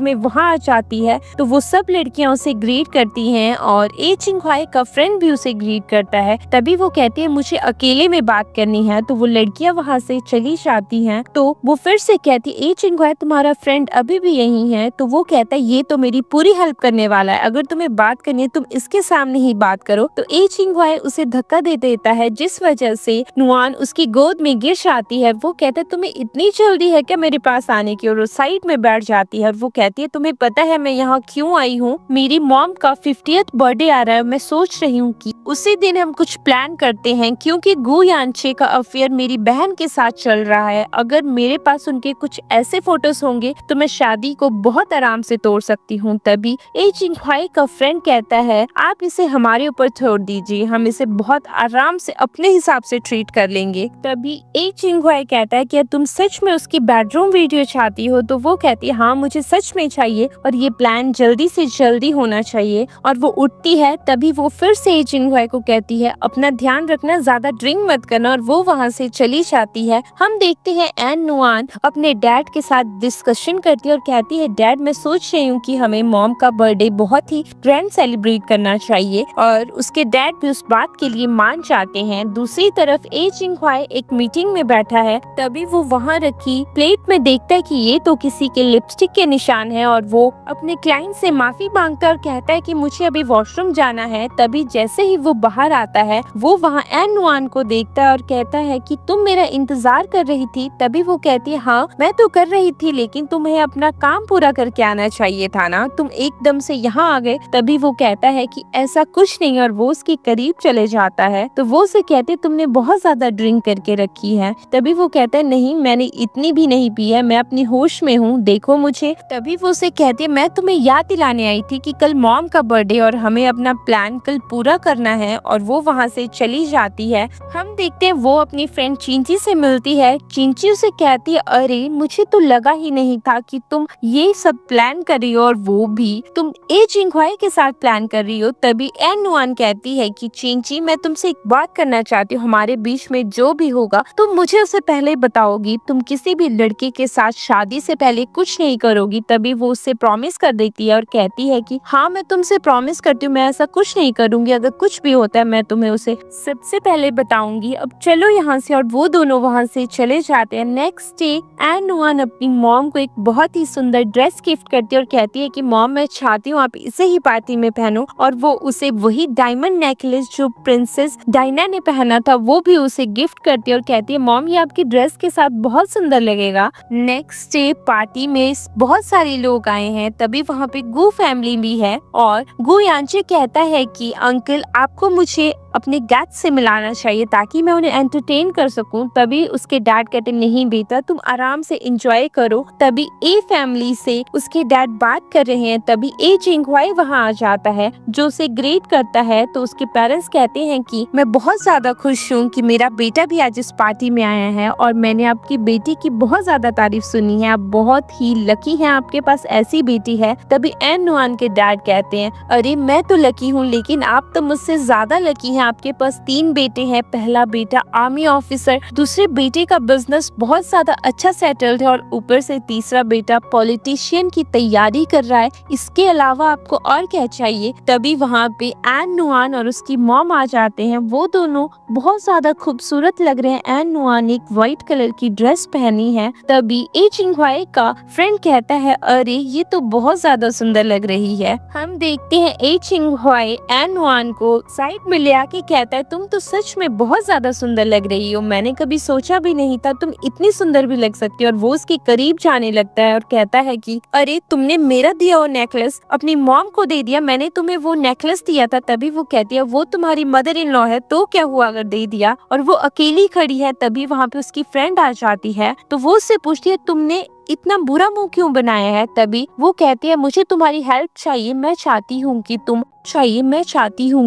में वहाँ आ जाती है तो वो सब लड़कियां उसे ग्रीट करती हैं और ए चिंगवाई का फ्रेंड भी उसे ग्रीट करता है। तभी वो कहती है मुझे अकेले में बात करनी है, तो वो लड़कियां वहाँ से चली जाती हैं। तो वो फिर से कहती ए चिंगवाई तुम्हारा फ्रेंड अभी भी यही है। तो वो कहता है ये तो मेरी पूरी हेल्प करने वाला है, अगर तुम्हें बात करनी है तुम इसके सामने ही बात करो। तो ए चिंगवाई उसे धक्का दे देता है जिस वजह से नुआन उसकी गोद में गिर जाती है। वो कहता है तुम्हें इतनी जल्दी है क्या मेरे पास आने की, और वो साइड में बैठ जाती है। वो कहती है तुम्हें पता है मैं यहाँ क्यों आई हूँ, मेरी मॉम का 50th बर्थडे आ रहा है, मैं सोच रही हूँ कि उसी दिन हम कुछ प्लान करते हैं, क्योंकि गु यानचे का अफेयर मेरी बहन के साथ चल रहा है, अगर मेरे पास उनके कुछ ऐसे फोटोज होंगे तो मैं शादी को बहुत आराम से तोड़ सकती हूँ। तभी ए चिंगवाई का फ्रेंड कहता है आप इसे हमारे ऊपर छोड़ दीजिए, हम इसे बहुत आराम से अपने हिसाब से ट्रीट कर लेंगे। तभी ए चिंगवाई कहता है क्या तुम सच में उसकी बेडरूम वीडियो चाहती हो। तो वो कहती है हाँ मुझे सच में चाहिए और ये प्लान जल्दी से जल्दी होना चाहिए। और वो उठती है। तभी वो फिर से ए चिंगवाई को कहती है अपना ध्यान रखना, ज्यादा ड्रिंक मत करना, और वो वहाँ से चली जाती है। हम देखते हैं एन नुआन अपने डैड के साथ डिस्कशन करती है और कहती है डैड मैं सोच रही हूँ कि हमें मॉम का बर्थडे बहुत ही ग्रैंड सेलिब्रेट करना चाहिए, और उसके डैड भी उस बात के लिए मान जाते हैं। दूसरी तरफ ए चिंगवाई एक मीटिंग में बैठा है। तभी वो वहाँ रखी प्लेट में देखता है कि ये तो किसी के लिपस्टिक के निशान है, और वो अपने क्लाइंट से माफी मांगता है और कहता है कि मुझे अभी वॉशरूम जाना है। तभी जैसे ही वो बाहर आता है वो वहाँ एन नुआन को देखता है और कहता है कि तुम मेरा इंतजार कर रही थी। तभी वो कहती है हाँ मैं तो कर रही थी, लेकिन तुम्हें अपना काम पूरा करके आना चाहिए था ना, तुम एकदम से यहाँ आ गए। तभी वो कहता है कि ऐसा कुछ नहीं, और वो उसके करीब चले जाता है। तो वो उसे कहते तुमने बहुत ज्यादा ड्रिंक करके रखी है। तभी वो कहता है नहीं मैंने इतनी भी नहीं पी है, मैं अपनी होश में हूँ, देखो मुझे। तभी वो उसे कहती है मैं तुम्हें याद दिलाने आई थी कि कल मॉम का बर्थडे और हमें अपना प्लान कल पूरा करना है, और वो वहाँ से चली जाती है। हम देखते हैं वो अपनी फ्रेंड चिंची से मिलती है। चिंची उसे कहती है अरे मुझे तो लगा ही नहीं था कि तुम ये सब प्लान कर रही हो, और वो भी तुम ए चिंगवाई के साथ प्लान कर रही हो। तभी एन नुआन कहती है कि चिंची मैं तुमसे एक बात करना चाहती हूँ, हमारे बीच में जो भी होगा तुम मुझे उसे पहले बताओगी, तुम किसी भी लड़के के साथ शादी से पहले कुछ नहीं करोगी। तभी वो उससे प्रॉमिस कर देती है और कहती है कि हाँ मैं तुमसे प्रॉमिस करती हूँ मैं ऐसा कुछ नहीं करूंगी, अगर कुछ भी होता है मैं तुम्हें उसे सबसे पहले बताऊंगी। अब चलो यहाँ से, और वो दोनों वहाँ से चले जाते हैं। नेक्स्ट डे एन नुआन अपनी मॉम को एक बहुत ही सुंदर ड्रेस गिफ्ट करती है और कहती है कि मॉम मैं चाहती हूँ आप इसे ही पार्टी में पहनो, और वो उसे वही डायमंड नेकलेस जो प्रिंसेस डायना ने पहना था वो भी उसे गिफ्ट करती है और कहती है मॉम ये आपकी ड्रेस के साथ बहुत सुंदर लगेगा। नेक्स्ट डे पार्टी में बहुत सारे लोग आए हैं। तभी वहाँ पे गु फैमिली भी है, और गु यानचे कहता है कि अंकल आपको मुझे अपने डैड से मिलाना चाहिए ताकि मैं उन्हें एंटरटेन कर सकूं। तभी उसके डैड कहते नहीं बेटा तुम आराम से एंजॉय करो। तभी ए फैमिली से उसके डैड बात कर रहे हैं। तभी ए चिंगवाई वहां आ जाता है जो उसे ग्रेट करता है। तो उसके पेरेंट्स कहते हैं कि मैं बहुत ज्यादा खुश हूँ कि मेरा बेटा भी आज इस पार्टी में आया है, और मैंने आपकी बेटी की बहुत ज्यादा तारीफ सुनी है, आप बहुत ही लकी हैं, आपके पास ऐसी बेटी है। तभी एन नुआन के डैड कहते हैं अरे मैं तो लकी हूँ लेकिन आप तो मुझसे ज्यादा लकी हैं, आपके पास 3 बेटे हैं, पहला बेटा आर्मी ऑफिसर, दूसरे बेटे का बिजनेस बहुत ज्यादा अच्छा सेटल्ड है, और ऊपर से तीसरा बेटा पॉलिटिशियन की तैयारी कर रहा है, इसके अलावा आपको और क्या चाहिए। तभी वहाँ पे एन नुआन और उसकी मॉम आ जाते हैं। वो दोनों बहुत ज्यादा खूबसूरत लग रहे हैं। एन नुआन एक व्हाइट कलर की ड्रेस पहनी है। तभी ए चिंगवाई का फ्रेंड कहता है अरे ये तो बहुत ज्यादा सुंदर लग रही है। हम देखते हैं ए चिंगवाई एन नुआन को साइड में ले आके कहता है तुम तो सच में बहुत ज्यादा सुंदर लग रही हो, मैंने कभी सोचा भी नहीं था तुम इतनी सुंदर भी लग सकती हो। और वो उसके करीब जाने लगता है और कहता है कि अरे तुमने मेरा दिया वो नेकलेस अपनी मॉम को दे दिया, मैंने तुम्हें वो नेकलेस दिया था। तभी वो कहती है वो तुम्हारी मदर इन लॉ है तो क्या हुआ अगर दे दिया। और वो अकेली खड़ी है। तभी वहाँ पे उसकी फ्रेंड आ जाती है तो वो उससे पूछती है तुमने इतना बुरा मुंह क्यों बनाया है। तभी वो कहती है मुझे तुम्हारी हेल्प चाहिए, मैं चाहती हूँ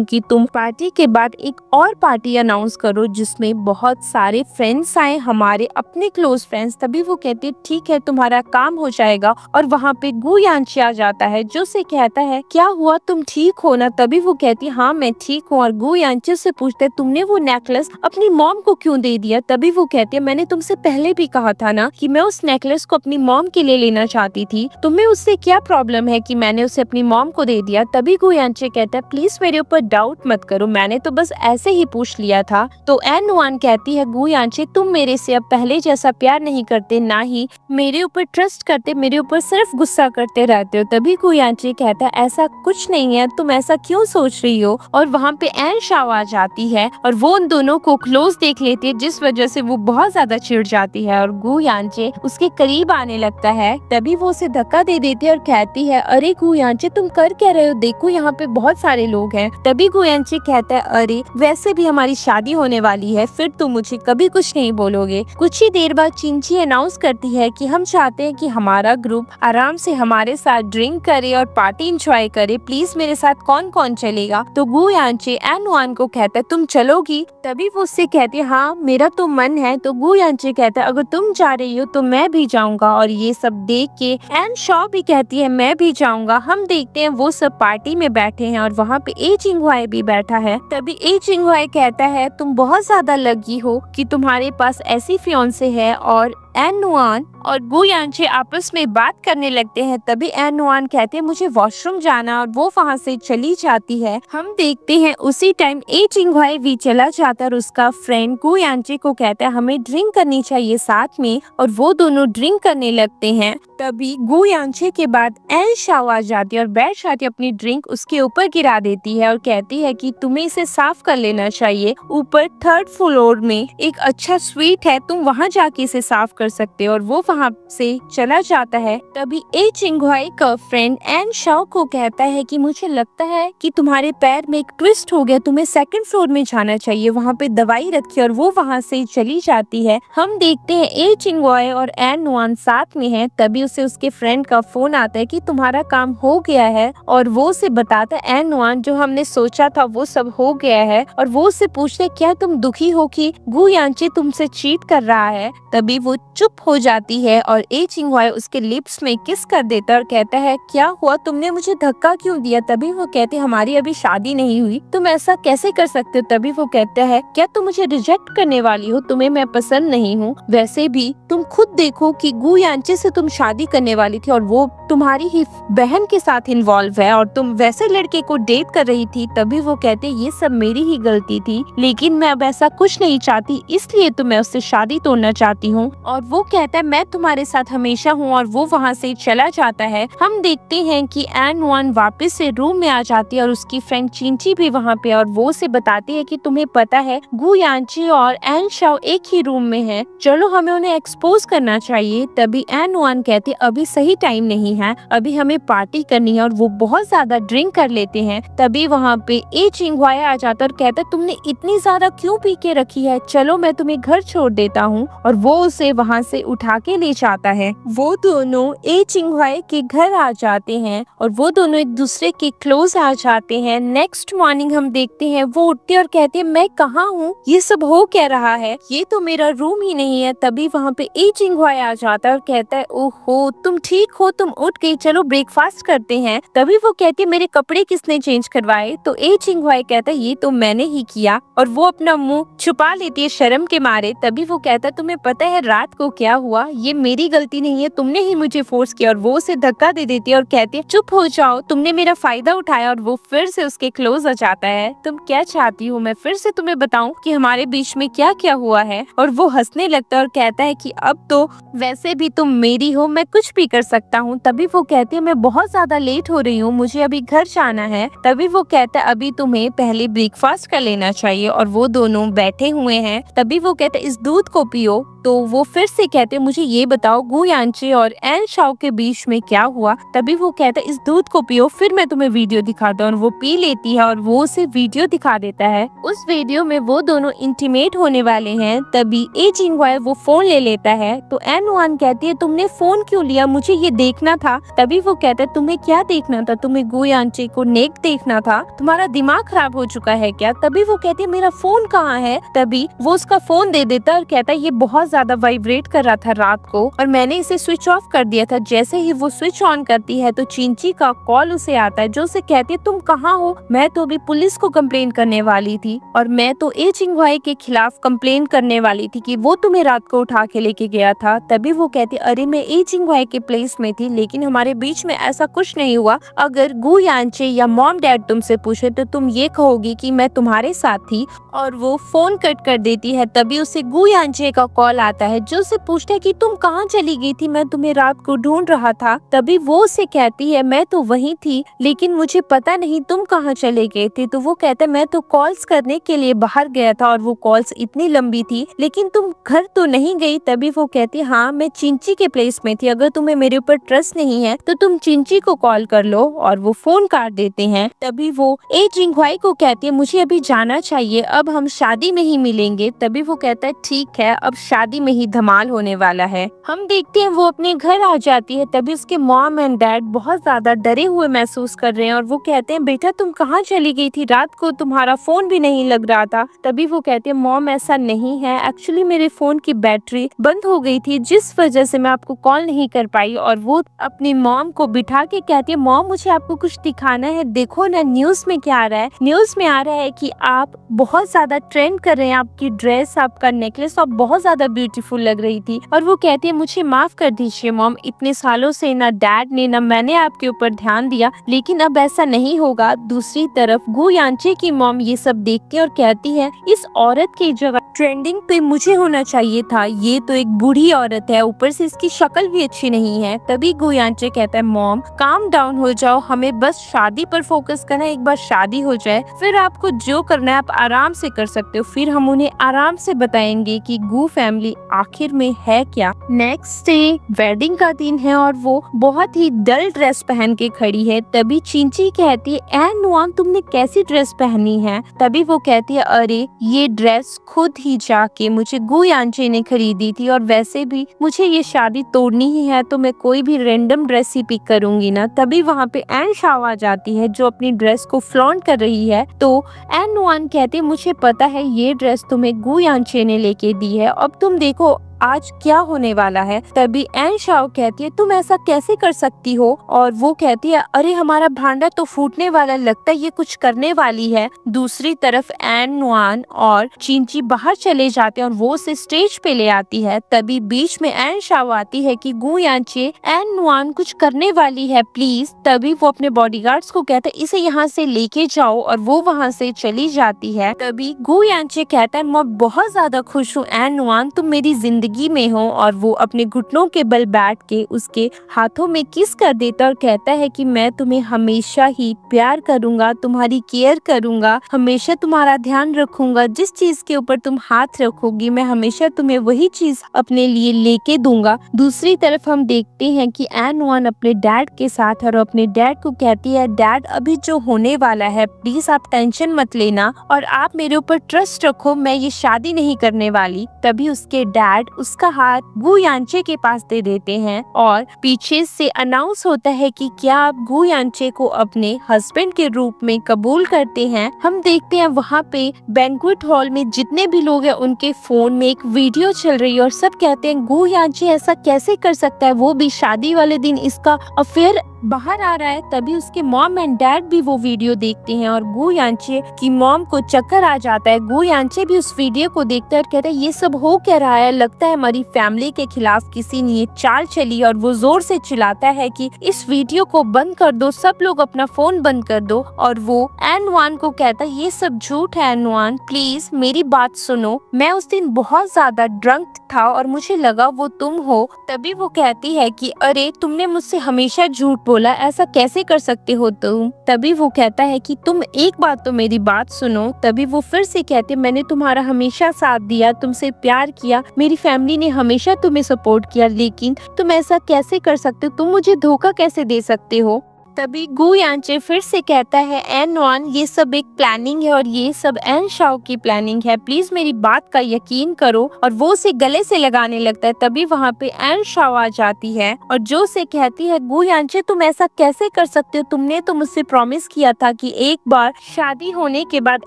कि तुम पार्टी के बाद एक और पार्टी अनाउंस करो जिसमें बहुत सारे फ्रेंड्स आए, हमारे अपने क्लोज फ्रेंड्स। तभी वो कहती है ठीक है तुम्हारा काम हो जाएगा। और वहाँ पे गु यानची आ जाता है जो से कहता है क्या हुआ तुम ठीक हो ना। तभी वो कहती है हाँ मैं ठीक हूँ। और गु यानची से पूछते तुमने वो नेकलेस अपनी मॉम को क्यों दे दिया। तभी वो कहती है मैंने तुमसे पहले भी कहा था ना कि मैं उस नेकलेस को अपनी मॉम के लिए लेना चाहती थी, तुम्हें उससे क्या प्रॉब्लम है कि मैंने उसे अपनी मॉम को दे दिया। तभी गु यानची कहता है प्लीज मेरे ऊपर डाउट मत करो, मैंने तो बस ऐसे ही पूछ लिया था। तो एन नुआन कहती है गु यानची तुम मेरे से अब पहले जैसा प्यार नहीं करते, ना ही मेरे ऊपर ट्रस्ट करते, मेरे ऊपर सिर्फ गुस्सा करते रहते हो। तभी गु यानची कहता है ऐसा कुछ नहीं है, तुम ऐसा क्यों सोच रही हो। और वहाँ पे एन शाओ आ जाती है और वो उन दोनों को क्लोज देख लेती है जिस वजह से वो बहुत ज्यादा चिढ़ जाती है और गु यानची उसके करीब आने लगता है। तभी वो उसे धक्का दे देती है और कहती है अरे गु यानची तुम कर क्या रहे हो, देखो यहाँ पे बहुत सारे लोग हैं। तभी गु यानची कहता है अरे वैसे भी हमारी शादी होने वाली है, फिर तुम मुझे कभी कुछ नहीं बोलोगे। कुछ ही देर बाद चिंची अनाउंस करती है कि हम चाहते हैं कि हमारा ग्रुप आराम से हमारे साथ ड्रिंक करे और पार्टी एंजॉय करे, प्लीज मेरे साथ कौन कौन चलेगा। तो गु यानची एन नुआन को कहता है तुम चलोगी। तभी वो उससे कहती है हाँ मेरा तो मन है। तो गु यानची कहता है अगर तुम जा रही हो तो मैं भी जाऊंगा। और ये सब देख के एन शॉ भी कहती है मैं भी जाऊंगा। हम देखते हैं वो सब पार्टी में बैठे हैं और वहाँ पे ए चिंगवाई भी बैठा है। तभी ए चिंगवाई कहता है तुम बहुत ज्यादा लकी हो कि तुम्हारे पास ऐसी फियांसे है। और एन नुआन और गु यानची आपस में बात करने लगते हैं। तभी एन नुआन कहते हैं मुझे वॉशरूम जाना और वो वहाँ से चली जाती है। हम देखते हैं उसी टाइम ए चिंगवाई भी चला जाता है और उसका फ्रेंड गु यानची को कहता है हमें ड्रिंक करनी चाहिए साथ में। और वो दोनों ड्रिंक करने लगते हैं। तभी गु यानची के बाद एन शाओ आ जाती है और बैठ जाती है, अपनी ड्रिंक उसके ऊपर गिरा देती है और कहती है कि तुम्हें इसे साफ कर लेना चाहिए, ऊपर 3rd फ्लोर में एक अच्छा स्वीट है, तुम वहाँ जाके इसे साफ कर सकते हो। और वो वहाँ से चला जाता है। तभी ए चिंगवाई का फ्रेंड एन शाओ को कहता है कि मुझे लगता है कि तुम्हारे पैर में एक ट्विस्ट हो गया, तुम्हें 2nd फ्लोर में जाना चाहिए, वहाँ पे दवाई रखी। और वो वहाँ से चली जाती है। हम देखते हैं ए चिंगवाई और एन नुआन साथ में है। तभी उसे उसके फ्रेंड का फोन आता है कि तुम्हारा काम हो गया है। और वो उसे बताता है एन नुआन जो हमने सोचा था वो सब हो गया है। और वो उससे पूछते क्या तुम दुखी हो कि गु यानची तुमसे चीट कर रहा है। तभी वो चुप हो जाती है और ए चिंगवाई उसके लिप्स में किस कर देता है और कहता है क्या हुआ, तुमने मुझे धक्का क्यों दिया। तभी वो कहते हमारी अभी शादी नहीं हुई, तुम ऐसा कैसे कर सकते हो। तभी वो कहता है क्या तुम मुझे रिजेक्ट करने वाली हो, तुम्हें मैं पसंद नहीं हूँ। वैसे भी तुम खुद देखो कि गु यानची से तुम शादी करने वाली थी और वो तुम्हारी ही बहन के साथ इन्वॉल्व है और तुम वैसे लड़के को डेट कर रही थी। तभी वो कहते ये सब मेरी ही गलती थी, लेकिन मैं अब ऐसा कुछ नहीं चाहती, इसलिए तो मैं उससे शादी तोड़ना चाहती हूँ। और वो कहता है मैं तुम्हारे साथ हमेशा हूँ। और वो वहाँ से चला जाता है। हम देखते हैं कि एन नुआन वापस से रूम में आ जाती है और उसकी फ्रेंड चिंची भी वहाँ पे। और वो उसे बताती है कि तुम्हें पता है गु यानची और एन शाओ एक ही रूम में है, चलो हमें उन्हें एक्सपोज करना चाहिए। तभी एन नुआन कहती अभी सही टाइम नहीं है, अभी हमें पार्टी करनी है। और वो बहुत ज्यादा ड्रिंक कर लेते हैं। तभी वहाँ पे ए चिंगवाई आ जाता और कहता तुमने इतनी ज्यादा क्यों पी के रखी है, चलो मैं तुम्हें घर छोड़ देता हूँ। और वो उसे वहाँ से उठा के ले जाता है। वो दोनों ए चिंगवाई के घर आ जाते हैं और वो दोनों एक दूसरे के क्लोज आ जाते हैं। नेक्स्ट मॉर्निंग हम देखते हैं वो उठते और कहते हैं मैं कहाँ हूँ, ये सब हो क्या रहा है, ये तो मेरा रूम ही नहीं है। तभी वहाँ पे ए चिंगवाई आ जाता है और कहता है ओहो तुम ठीक हो, तुम उठ गई, चलो ब्रेकफास्ट करते हैं। तभी वो कहती है मेरे कपड़े किसने चेंज करवाए। तो ए चिंगवाई कहता है ये तो मैंने ही किया। और वो अपना मुंह छुपा लेती है शर्म के मारे। तभी वो कहता है तुम्हें पता है रात को क्या हुआ, ये मेरी गलती नहीं है, तुमने ही मुझे फोर्स किया। और वो उसे धक्का दे देती है और कहती है चुप हो जाओ, तुमने मेरा फायदा उठाया। और वो फिर से उसके क्लोज आ जाता है। तुम क्या चाहती हो मैं फिर से तुम्हें बताऊं कि हमारे बीच में क्या क्या हुआ है। और वो हंसने लगता है और कहता है कि अब तो वैसे भी तुम मेरी हो, मैं कुछ भी कर सकता हूँ। तभी वो कहती है मैं बहुत ज्यादा लेट हो रही हूँ, मुझे अभी घर जाना है। तभी वो कहता है अभी तुम्हें पहले ब्रेकफास्ट कर लेना चाहिए। और वो दोनों बैठे हुए हैं। तभी वो कहते इस दूध को पियो, तो वो फिर से कहते मुझे ये बताओ गु यांचे और एन शाओ के बीच में क्या हुआ। तभी वो कहता इस दूध को पियो फिर मैं तुम्हें वीडियो दिखाता हूँ, और वो पी लेती है और वो उसे वीडियो दिखा देता है। उस वीडियो में वो दोनों इंटीमेट होने वाले हैं। तभी ए जिंगवाई वो फोन ले लेता है तो एन वन कहती है तुमने फोन क्यों लिया, मुझे ये देखना था। तभी वो कहता है तुम्हें क्या देखना था, तुम्हें गु यांचे को नेक देखना था, तुम्हारा दिमाग खराब हो चुका है क्या। तभी वो कहती है मेरा फोन कहाँ है। तभी वो उसका फोन दे देता है और कहता है ये बहुत ज्यादा वाइब्रेट कर रहा था रात को और मैंने इसे स्विच ऑफ कर दिया था। जैसे ही वो स्विच ऑन करती है तो चिंची का कॉल उसे आता है जो उसे कहती है तुम कहाँ हो, मैं तो अभी पुलिस को कंप्लेन करने वाली थी और मैं तो ए चिंगवाई के खिलाफ कंप्लेन करने वाली थी कि वो तुम्हें रात को उठा के लेके गया था। तभी वो कहती अरे मैं ए चिंगवाई के प्लेस में थी लेकिन हमारे बीच में ऐसा कुछ नहीं हुआ। अगर गु यांचे या मॉम डैड तुमसे पूछे तो तुम ये कहोगी कि मैं तुम्हारे साथ थी, और वो फोन कट कर देती है। तभी उसे गु यांचे का कॉल आता है जो उसे पूछता है कि तुम कहाँ चली गई थी, मैं तुम्हें रात को ढूंढ रहा था। तभी वो उसे कहती है मैं तो वहीं थी लेकिन मुझे पता नहीं तुम कहाँ चले गए थे। तो वो कहता है मैं तो कॉल्स करने के लिए बाहर गया था और वो कॉल्स इतनी लंबी थी लेकिन तुम घर तो नहीं गई। तभी वो कहती है हाँ मैं चिंची के प्लेस में थी, अगर तुम्हें मेरे ऊपर ट्रस्ट नहीं है तो तुम चिंची को कॉल कर लो, और वो फोन काट देते हैं। तभी वो ए जिंगवाई को कहती है मुझे अभी जाना चाहिए, अब हम शादी में ही मिलेंगे। तभी वो कहता है ठीक है, अब शादी में ही धमाल होने वाला है। हम देखते हैं वो अपने घर आ जाती है। तभी उसके मॉम एंड डैड बहुत ज्यादा डरे हुए महसूस कर रहे हैं और वो कहते हैं बेटा तुम कहाँ चली गई थी, रात को तुम्हारा फोन भी नहीं लग रहा था। तभी वो कहती है मॉम ऐसा नहीं है, एक्चुअली मेरे फोन की बैटरी बंद हो गई थी जिस वजह से मैं आपको कॉल नहीं कर पाई। और वो अपनी मॉम को बिठा के कहती है मॉम मुझे आपको कुछ दिखाना है, देखो ना न्यूज में क्या आ रहा है, न्यूज में आ रहा है कि आप बहुत ज्यादा ट्रेंड कर रहे हैं, आपकी ड्रेस आपका नेकलेस आप बहुत ज्यादा ब्यूटीफुल लग रही थी। और वो कहती है मुझे माफ कर दीजिए मॉम, इतने सालों से ना डैड ने ना मैंने आपके ऊपर ध्यान दिया लेकिन अब ऐसा नहीं होगा। दूसरी तरफ गु यांचे की मॉम ये सब देखती है और कहती है इस औरत की जगह ट्रेंडिंग पे मुझे होना चाहिए था, ये तो एक बूढ़ी औरत है, ऊपर से इसकी शक्ल भी अच्छी नहीं है। तभी गु यांचे कहता है मॉम काम डाउन हो जाओ, हमें बस शादी पर फोकस करना है, एक बार शादी हो जाए फिर आपको जो करना है आप आराम से कर सकते हो, फिर हम उन्हें आराम से बताएंगे कि गु फैमिली आखिर में है क्या। नेक्स्ट डे वेडिंग का दिन है और वो बहुत ही डल ड्रेस पहन के खड़ी है। तभी चिंची कहती है एन नुआन तुमने कैसी ड्रेस पहनी है। तभी वो कहती है अरे ये ड्रेस खुद ही जाके मुझे गु यांचे ने खरीदी थी और वैसे भी मुझे ये शादी तोड़नी ही है तो मैं कोई भी रैंडम ड्रेस ही पिक करूंगी ना। तभी वहाँ पे एन शाओ आ जाती है जो अपनी ड्रेस को फ्लॉन्ट कर रही है। तो एन नुआन कहती है मुझे पता है ये ड्रेस तुम्हें गु यांचे ने लेके दी है, अब तुम देखो आज क्या होने वाला है। तभी एन शाओ कहती है तुम ऐसा कैसे कर सकती हो, और वो कहती है अरे हमारा भांडा तो फूटने वाला, लगता है ये कुछ करने वाली है। दूसरी तरफ एन नुआन और चिंची बाहर चले जाते हैं और वो उसे स्टेज पे ले आती है। तभी बीच में एन शाओ आती है कि गु यांचे एन नुआन कुछ करने वाली है प्लीज। तभी वो अपने बॉडीगार्ड्स को कहता है इसे यहाँ से लेके जाओ, और वो वहाँ से चली जाती है। तभी गु यांचे कहता है मैं बहुत ज्यादा खुश हूँ एन नुआन, तुम मेरी जिंदगी में हो, और वो अपने घुटनों के बल बैठ के उसके हाथों में किस कर देता और कहता है कि मैं तुम्हें हमेशा ही प्यार करूंगा, तुम्हारी केयर करूंगा, हमेशा तुम्हारा ध्यान रखूंगा, जिस चीज के ऊपर तुम हाथ रखोगी मैं हमेशा तुम्हें वही चीज अपने लिए लेके दूंगा। दूसरी तरफ हम देखते हैं कि एन वन अपने डैड के साथ और अपने डैड को कहती है डैड अभी जो होने वाला है प्लीज आप टेंशन मत लेना और आप मेरे ऊपर ट्रस्ट रखो, मैं ये शादी नहीं करने वाली। तभी उसके डैड उसका हाथ गु यांचे के पास दे देते हैं और पीछे से अनाउंस होता है कि क्या आप गु यांचे को अपने हस्बैंड के रूप में कबूल करते हैं। हम देखते हैं वहाँ पे बैंक्वेट हॉल में जितने भी लोग हैं उनके फोन में एक वीडियो चल रही है और सब कहते हैं गु यांचे ऐसा कैसे कर सकता है, वो भी शादी वाले दिन इसका अफेयर बाहर आ रहा है। तभी उसके मॉम एंड डैड भी वो वीडियो देखते हैं और गु यांचे की मॉम को चक्कर आ जाता है। गु यांचे भी उस वीडियो को देखता है और कहता है ये सब हो क्या रहा है, लगता है हमारी फैमिली के खिलाफ किसी ने ये चाल चली, और वो जोर से चिल्लाता है कि इस वीडियो को बंद कर दो, सब लोग अपना फोन बंद कर दो। और वो एन वन को कहता है ये सब झूठ है एन वन, प्लीज मेरी बात सुनो, मैं उस दिन बहुत ज्यादा ड्रंक था और मुझे लगा वो तुम हो। तभी वो कहती है कि अरे तुमने मुझसे हमेशा झूठ बोला ऐसा कैसे कर सकते हो तुम। तभी वो कहता है कि तुम एक बात तो मेरी बात सुनो। तभी वो फिर से कहते मैंने तुम्हारा हमेशा साथ दिया, तुमसे प्यार किया, मेरी फैमिली ने हमेशा तुम्हें सपोर्ट किया, लेकिन तुम ऐसा कैसे कर सकते हो, तुम मुझे धोखा कैसे दे सकते हो। तभी गु यांचे फिर से कहता है एन वन ये सब एक प्लानिंग है और ये सब एन शाओ की प्लानिंग है, प्लीज मेरी बात का यकीन करो। और वो उसे गले से लगाने लगता है। तभी वहाँ पे एन शाओ आ जाती है और जो उसे कहती है गु यांचे तुम ऐसा कैसे कर सकते हो, तुमने तो मुझसे प्रॉमिस किया था कि एक बार शादी होने के बाद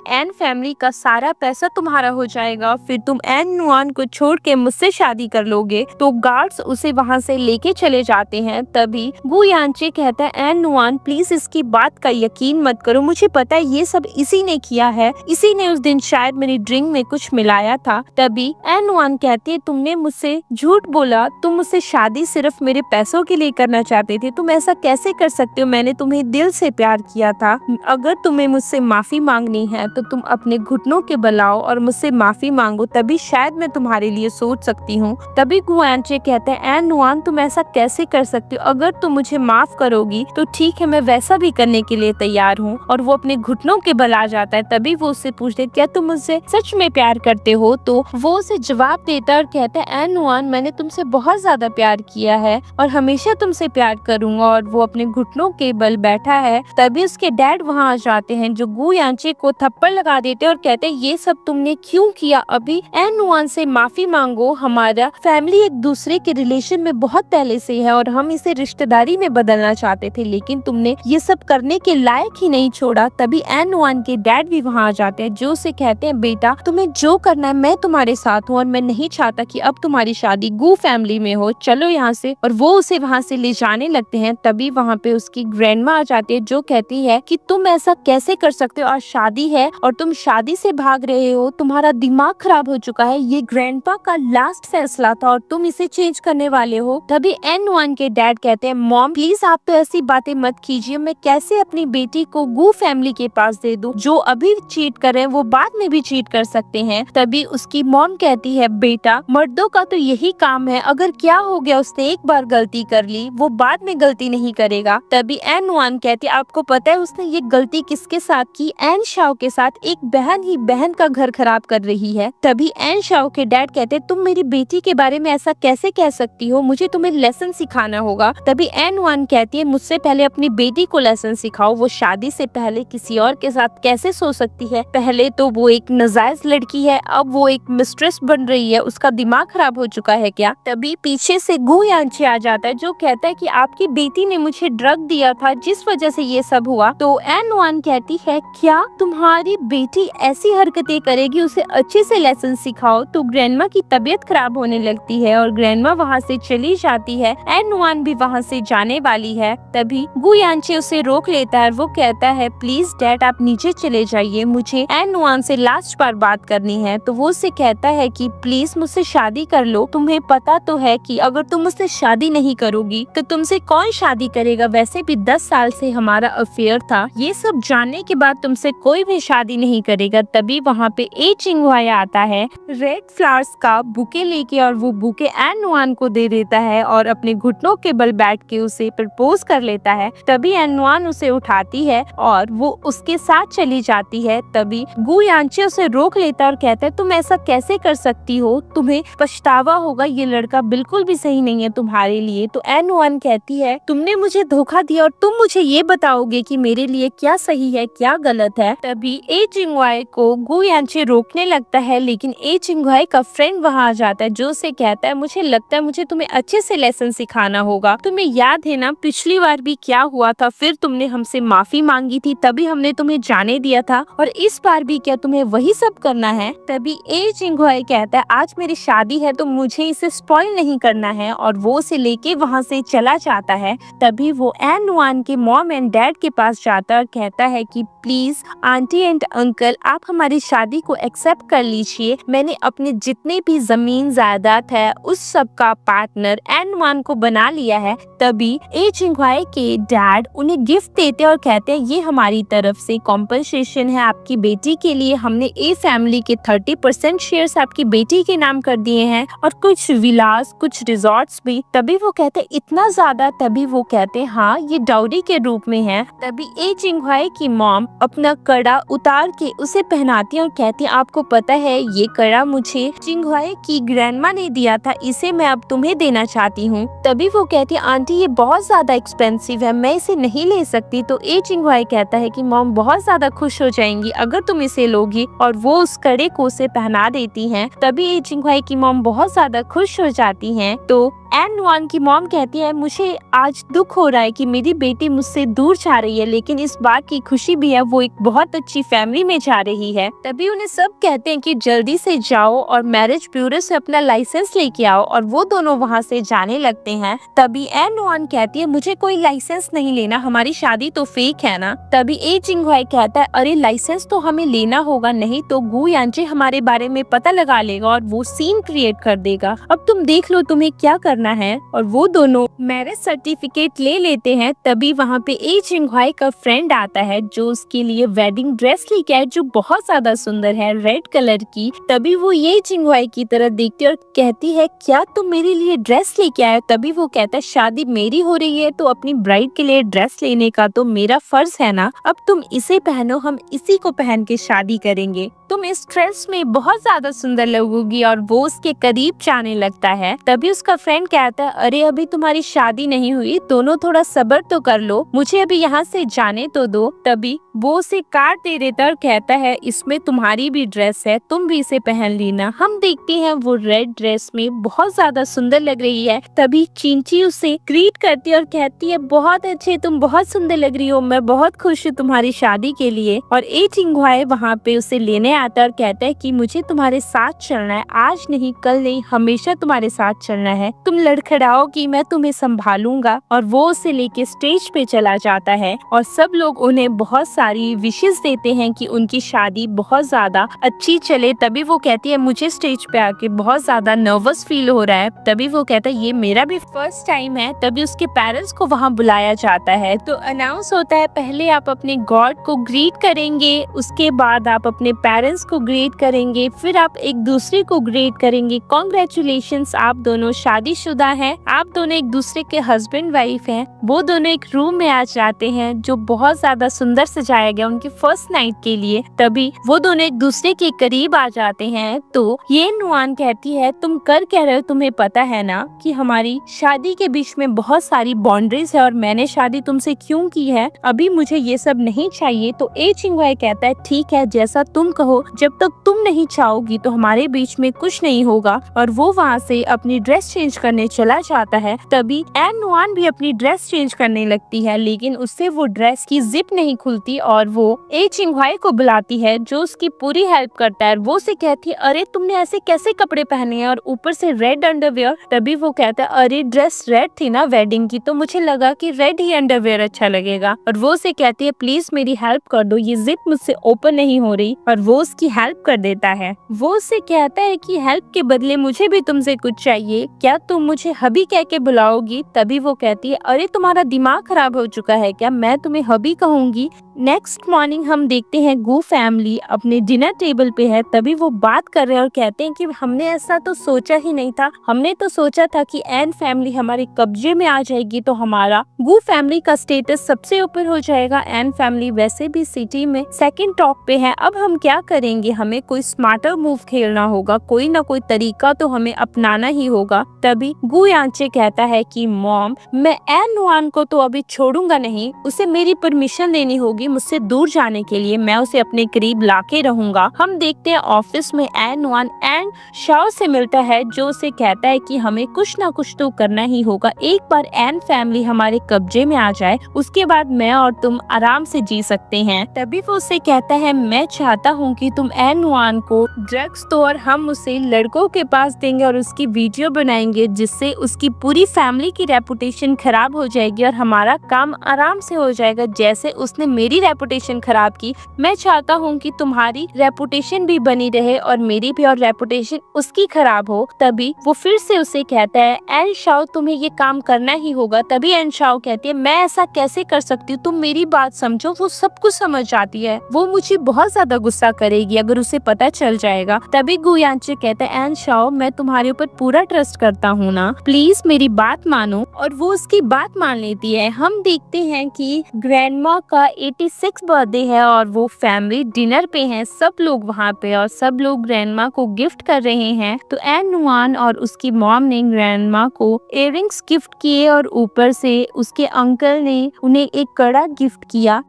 एन फैमिली का सारा पैसा तुम्हारा हो जाएगा, फिर तुम एन वन को छोड़ के मुझसे शादी कर लोगे। तो गार्ड्स उसे वहाँ से लेके चले जाते हैं। तभी गु यांचे कहता है एन प्लीज इसकी बात का यकीन मत करो, मुझे पता है ये सब इसी ने किया है, इसी ने उस दिन शायद मेरी ड्रिंक में कुछ मिलाया था। तभी एन वन कहती है तुमने मुझसे झूठ बोला, तुम मुझसे शादी सिर्फ मेरे पैसों के लिए करना चाहते थे, तुम ऐसा कैसे कर सकते हो, मैंने तुम्हें दिल से प्यार किया था। अगर तुम्हें मुझसे माफी मांगनी है तो तुम अपने घुटनों के बल आओ और मुझसे माफी मांगो, तभी शायद मैं तुम्हारे लिए सोच सकती हूँ। तभी गु यांचे कहते हैं एन वन तुम ऐसा कैसे कर सकते हो, अगर तुम मुझे माफ करोगी तो ठीक है मैं वैसा भी करने के लिए तैयार हूँ। और वो अपने घुटनों के बल आ जाता है। तभी वो उससे पूछते क्या तुम मुझसे सच में प्यार करते हो। तो वो उसे जवाब देता है और कहता है एन वन मैंने तुमसे बहुत ज्यादा प्यार किया है और हमेशा तुमसे प्यार करूंगा। और वो अपने घुटनों के बल बैठा है। तभी उसके डैड वहाँ आ जाते हैं जो गु यांचे को थप्पड़ लगा देते हैं और कहते हैं ये सब तुमने क्यों किया, अभी एन वन से माफी मांगो, हमारा फैमिली एक दूसरे के रिलेशन में बहुत पहले से है और हम इसे रिश्तेदारी में बदलना चाहते थे, लेकिन तुमने ये सब करने के लायक ही नहीं छोड़ा। तभी एन वन के डैड भी वहाँ आ जाते हैं जो उसे कहते हैं बेटा तुम्हें जो करना है मैं तुम्हारे साथ हूँ और मैं नहीं चाहता कि अब तुम्हारी शादी गु फैमिली में हो, चलो यहाँ से। और वो उसे वहाँ से ले जाने लगते हैं। तभी वहाँ पे उसकी ग्रैंडमा आ जाती है जो कहती है कि तुम ऐसा कैसे कर सकते हो, आज शादी है और तुम शादी से भाग रहे हो, तुम्हारा दिमाग खराब हो चुका है, ये ग्रैंडपा का लास्ट फैसला था और तुम इसे चेंज करने वाले हो। तभी एन वन के डैड कहते हैं मॉम प्लीज आप तो ऐसी बातें मत कीजिए, मैं कैसे अपनी बेटी को गु फैमिली के पास दे दूं, जो अभी चीट कर रहे हैं वो बाद में भी चीट कर सकते हैं। तभी उसकी मॉम कहती है बेटा मर्दों का तो यही काम है, अगर क्या हो गया उसने एक बार गलती कर ली वो बाद में गलती नहीं करेगा। तभी एन वन कहती है आपको पता है उसने ये गलती किसके साथ की, एन शाओ के साथ, एक बहन ही बहन का घर खराब कर रही है। तभी एन शाओ के डैड कहते तुम मेरी बेटी के बारे में ऐसा कैसे कह सकती हो, मुझे तुम्हें लेसन सिखाना होगा। तभी एन वन कहती है मुझसे पहले अपनी बेटी को लेसन सिखाओ, वो शादी से पहले किसी और के साथ कैसे सो सकती है, पहले तो वो एक नाजायज लड़की है, अब वो एक मिस्ट्रेस बन रही है, उसका दिमाग खराब हो चुका है क्या। तभी पीछे से गु यांचे आ जाता है जो कहता है कि आपकी बेटी ने मुझे ड्रग दिया था जिस वजह से ये सब हुआ। तो एन वन कहती है क्या तुम्हारी बेटी ऐसी हरकतें करेगी, उसे अच्छे से लेसन सिखाओ। तो ग्रैंडमा की तबीयत खराब होने लगती है और ग्रैंडमा वहाँ से चली जाती है। एन वन भी वहाँ से जाने वाली है। तभी गु यांचे उसे रोक लेता है, वो कहता है प्लीज डैड आप नीचे चले जाइए, मुझे एन वन से लास्ट बार बात करनी है। तो वो उसे कहता है कि प्लीज मुझसे शादी कर लो, तुम्हें पता तो है कि अगर तुम मुझसे शादी नहीं करोगी तो तुमसे कौन शादी करेगा, वैसे भी 10 साल से हमारा अफेयर था, ये सब जानने के बाद तुमसे कोई भी शादी नहीं करेगा। तभी वहाँ पे ए चिंगवाया आता है रेड फ्लावर्स का बुके लेके और वो बुके एन वन को दे देता है और अपने घुटनों के बल बैठ के उसे प्रपोज कर लेता है। तभी एन वन उसे उठाती है और वो उसके साथ चली जाती है। तभी गु यांचे उसे रोक लेता है और कहता है तुम ऐसा कैसे कर सकती हो, तुम्हें पछतावा होगा, ये लड़का बिल्कुल भी सही नहीं है तुम्हारे लिए। तो एन वन कहती है तुमने मुझे धोखा दिया और तुम मुझे ये बताओगे कि मेरे लिए क्या सही है क्या गलत है। तभी ए चिंगवाई को गु यांचे रोकने लगता है, लेकिन ए चिंगवाई का फ्रेंड वहाँ आ जाता है जो उसे कहता है मुझे लगता है मुझे तुम्हें अच्छे से लेसन सिखाना होगा, तुम्हें याद है ना पिछली बार भी क्या हुआ था, फिर तुमने हमसे माफी मांगी थी तभी हमने तुम्हें जाने दिया था और इस बार भी क्या तुम्हें वही सब करना है। तभी ए चिंगवाई कहता है आज मेरी शादी है तो मुझे इसे स्पॉइल नहीं करना है और वो उसे लेके वहाँ से चला जाता है। तभी वो एन वन के मॉम एंड डैड के पास जाता है और कहता है कि प्लीज आंटी एंड अंकल आप हमारी शादी को एक्सेप्ट कर लीजिए, मैंने अपने जितने भी जमीन जायदाद है उस सब का पार्टनर एन वन को बना लिया है। तभी ए चिंगवाई के डैड उन्हें गिफ्ट देते हैं और कहते हैं ये हमारी तरफ से कॉम्पनसेशन है आपकी बेटी के लिए, हमने ए फैमिली के 30% शेयर्स आपकी बेटी के नाम कर दिए हैं और कुछ विलास, कुछ रिजॉर्ट्स भी। तभी वो कहते हैं इतना ज्यादा, तभी वो कहते हैं हाँ ये डाउरी के रूप में है। तभी ए चिंगहुआई की मॉम अपना कड़ा उतार के उसे पहनाती है और कहती है आपको पता है ये कड़ा मुझे चिंगहुआई की ग्रैंडमा ने दिया था, इसे मैं अब तुम्हें देना चाहती हूँ। तभी वो कहती है आंटी ये बहुत ज्यादा एक्सपेंसिव है, मैं इसे नहीं ले सकती। तो ए चिंगहुआई कहता है कि मॉम बहुत ज्यादा खुश हो जाएंगी अगर तुम इसे लोगी, और वो उस कड़े को उसे पहना देती हैं। तभी ए चिंगहुआई की मॉम बहुत ज्यादा खुश हो जाती हैं। तो एन नुआन की मॉम कहती है मुझे आज दुख हो रहा है कि मेरी बेटी मुझसे दूर जा रही है, लेकिन इस बात की खुशी भी है वो एक बहुत अच्छी फैमिली में जा रही है। तभी उन्हें सब कहते हैं कि जल्दी से जाओ और मैरिज ब्यूरो से अपना लाइसेंस लेके आओ, और वो दोनों वहाँ से जाने लगते हैं। तभी एन नुआन कहती है मुझे कोई लाइसेंस नहीं लेना, हमारी शादी तो फेक है ना। तभी ए चिंगहुआई कहता है अरे लाइसेंस तो हमें लेना होगा, नहीं तो गु यांचे हमारे बारे में पता लगा लेगा और वो सीन क्रिएट कर देगा। अब तुम देख लो तुम्हें क्या करना है। और वो दोनों मैरिज सर्टिफिकेट ले लेते हैं। तभी वहाँ पे ए चिंगहुआई का फ्रेंड आता है जो उसके लिए वेडिंग ड्रेस लेके आए जो बहुत ज्यादा सुंदर है, रेड कलर की। तभी वो ये चिंगहुआई की तरफ देखती है और कहती है क्या तुम मेरे लिए ड्रेस लेके आए? तभी वो कहता है शादी मेरी हो रही है तो अपनी ब्राइड के लिए ड्रेस लेने का तो मेरा फर्ज है ना, अब तुम इसे पहनो, हम इसी को पहन के शादी करेंगे, तुम इस ड्रेस में बहुत ज्यादा सुंदर लगोगी। और वो उसके करीब जाने लगता है। तभी उसका फ्रेंड कहता है अरे अभी तुम्हारी शादी नहीं हुई, दोनों थोड़ा सब्र तो कर लो, मुझे अभी यहाँ से जाने तो दो। तभी वो उसे काट दे देता और कहता है इसमें तुम्हारी भी ड्रेस है, तुम भी इसे पहन लेना। हम देखते हैं वो रेड ड्रेस में बहुत ज्यादा सुंदर लग रही है। तभी चिंची उसे ग्रीट करती है और कहती है बहुत अच्छे, तुम बहुत सुंदर लग रही हो, मैं बहुत खुश हूँ तुम्हारी शादी के लिए। और ए चिंगहुआई वहाँ पे उसे लेने आता है और कहता है कि मुझे तुम्हारे साथ चलना है, आज नहीं कल नहीं हमेशा तुम्हारे साथ चलना है, तुम लड़खड़ाओगी मैं तुम्हें संभालूंगा। और वो उसे लेके स्टेज पे चला जाता है और सब लोग उन्हें बहुत सारी विशेस देते हैं कि उनकी शादी बहुत ज्यादा अच्छी चले। तभी वो कहती है मुझे स्टेज पे आके बहुत ज्यादा नर्वस फील हो रहा है। तभी वो कहता है ये मेरा भी फर्स्ट टाइम है। तभी उसके पेरेंट्स को वहाँ बुलाया जाता है तो अनाउंस होता है पहले आप अपने गॉड को ग्रीट करेंगे, उसके बाद आप अपने पेरेंट्स को ग्रेट करेंगे, फिर आप एक दूसरे को ग्रेट करेंगे। कॉन्ग्रेचुलेशंस, आप दोनों शादीशुदा हैं, आप दोनों एक दूसरे के हस्बैंड वाइफ हैं। वो दोनों एक रूम में आ जाते हैं जो बहुत ज्यादा सुंदर सजाया गया उनकी फर्स्ट नाइट के लिए। तभी वो दोनों एक दूसरे के करीब आ जाते हैं तो ये नुआन कहती है तुम कर क्या रहे हो, तुम्हें पता है ना कि हमारी शादी के बीच में बहुत सारी बाउंड्रीज है और मैंने शादी तुमसे क्यों की है, अभी मुझे ये सब नहीं चाहिए। तो ए चिंगहुआई कहता है ठीक है जैसा तुम कहो, जब तक तुम नहीं चाहोगी तो हमारे बीच में कुछ नहीं होगा। और वो वहाँ से अपनी ड्रेस चेंज करने चला जाता है। तभी एन नुआन भी अपनी ड्रेस चेंज करने लगती है, लेकिन उससे वो ड्रेस की जिप नहीं खुलती और वो ए चिंगहुआई को बुलाती है जो उसकी पूरी हेल्प करता है। वो उसे कहती है अरे तुमने ऐसे कैसे कपड़े पहने हैं और ऊपर से रेड अंडरवेयर। तभी वो कहता है अरे ड्रेस रेड थी ना वेडिंग की, तो मुझे लगा कि रेड ही अंडरवेयर अच्छा लगेगा। और वो उसे कहती है प्लीज मेरी हेल्प कर दो, ये जिप मुझसे ओपन नहीं हो रही। और वो उसकी हेल्प कर देता है। वो उससे कहता है कि हेल्प के बदले मुझे भी तुमसे कुछ चाहिए, क्या तुम मुझे हबी कह के बुलाओगी? तभी वो कहती है अरे तुम्हारा दिमाग खराब हो चुका है क्या, मैं तुम्हें हबी कहूंगी? नेक्स्ट मॉर्निंग हम देखते हैं गु फैमिली अपने डिनर टेबल पे है। तभी वो बात कर रहे हैं और कहते हैं कि हमने ऐसा तो सोचा ही नहीं था, हमने तो सोचा था कि एन फैमिली हमारे कब्जे में आ जाएगी तो हमारा गु फैमिली का स्टेटस सबसे ऊपर हो जाएगा। एन फैमिली वैसे भी सिटी में सेकंड टॉप पे है, अब हम क्या करेंगे, हमें कोई स्मार्टर मूव खेलना होगा, कोई ना कोई तरीका तो हमें अपनाना ही होगा। तभी गु यांचे कहता है कि मॉम मैं एन नुआन को तो अभी छोड़ूंगा नहीं, उसे मेरी परमिशन लेनी होगी मुझसे दूर जाने के लिए, मैं उसे अपने करीब लाके रहूंगा। हम देखते हैं ऑफिस में एन नुआन एन शाओ से मिलता है जो उसे कहता है कि हमें कुछ ना कुछ तो करना ही होगा, एक बार एन फैमिली हमारे कब्जे में आ जाए उसके बाद मैं और तुम आराम से जी सकते हैं। तभी वो उसे कहता है मैं चाहता हूँ कि तुम एन नुआन को ड्रग्स दो और हम उसे लड़कों के पास देंगे और उसकी वीडियो बनाएंगे जिससे उसकी पूरी फैमिली की रेपुटेशन खराब हो जाएगी और हमारा काम आराम से हो जाएगा, जैसे उसने मेरी मेरी रेपुटेशन खराब की। मैं चाहता हूँ कि तुम्हारी रेपुटेशन भी बनी रहे और मेरी भी, और रेपुटेशन उसकी खराब हो। तभी वो फिर से उसे कहता है एन शाओ तुम्हें ये काम करना ही होगा। तभी एन शाओ कहती है मैं ऐसा कैसे कर सकती हूँ, तुम मेरी बात समझो। वो सब कुछ समझ जाती है, वो मुझे बहुत ज्यादा गुस्सा करेगी अगर उसे पता चल जाएगा। तभी गु यांचे कहता है एन शाओ मैं तुम्हारे ऊपर पूरा ट्रस्ट करता हूँ ना, प्लीज मेरी बात मानो। और वो उसकी बात मान लेती है। हम देखते हैं कि ग्रैंडमा का 86 बर्थडे है और वो फैमिली डिनर पे है, सब लोग वहाँ पे, और सब लोग ग्रैंडमा को गिफ्ट कर रहे हैं। तो एन नुआन और उसकी मॉम ने ग्रैंडमा को इयररिंग्स गिफ्ट किए और ऊपर से उसके अंकल ने उन्हें एक कड़ा गिफ्ट किया।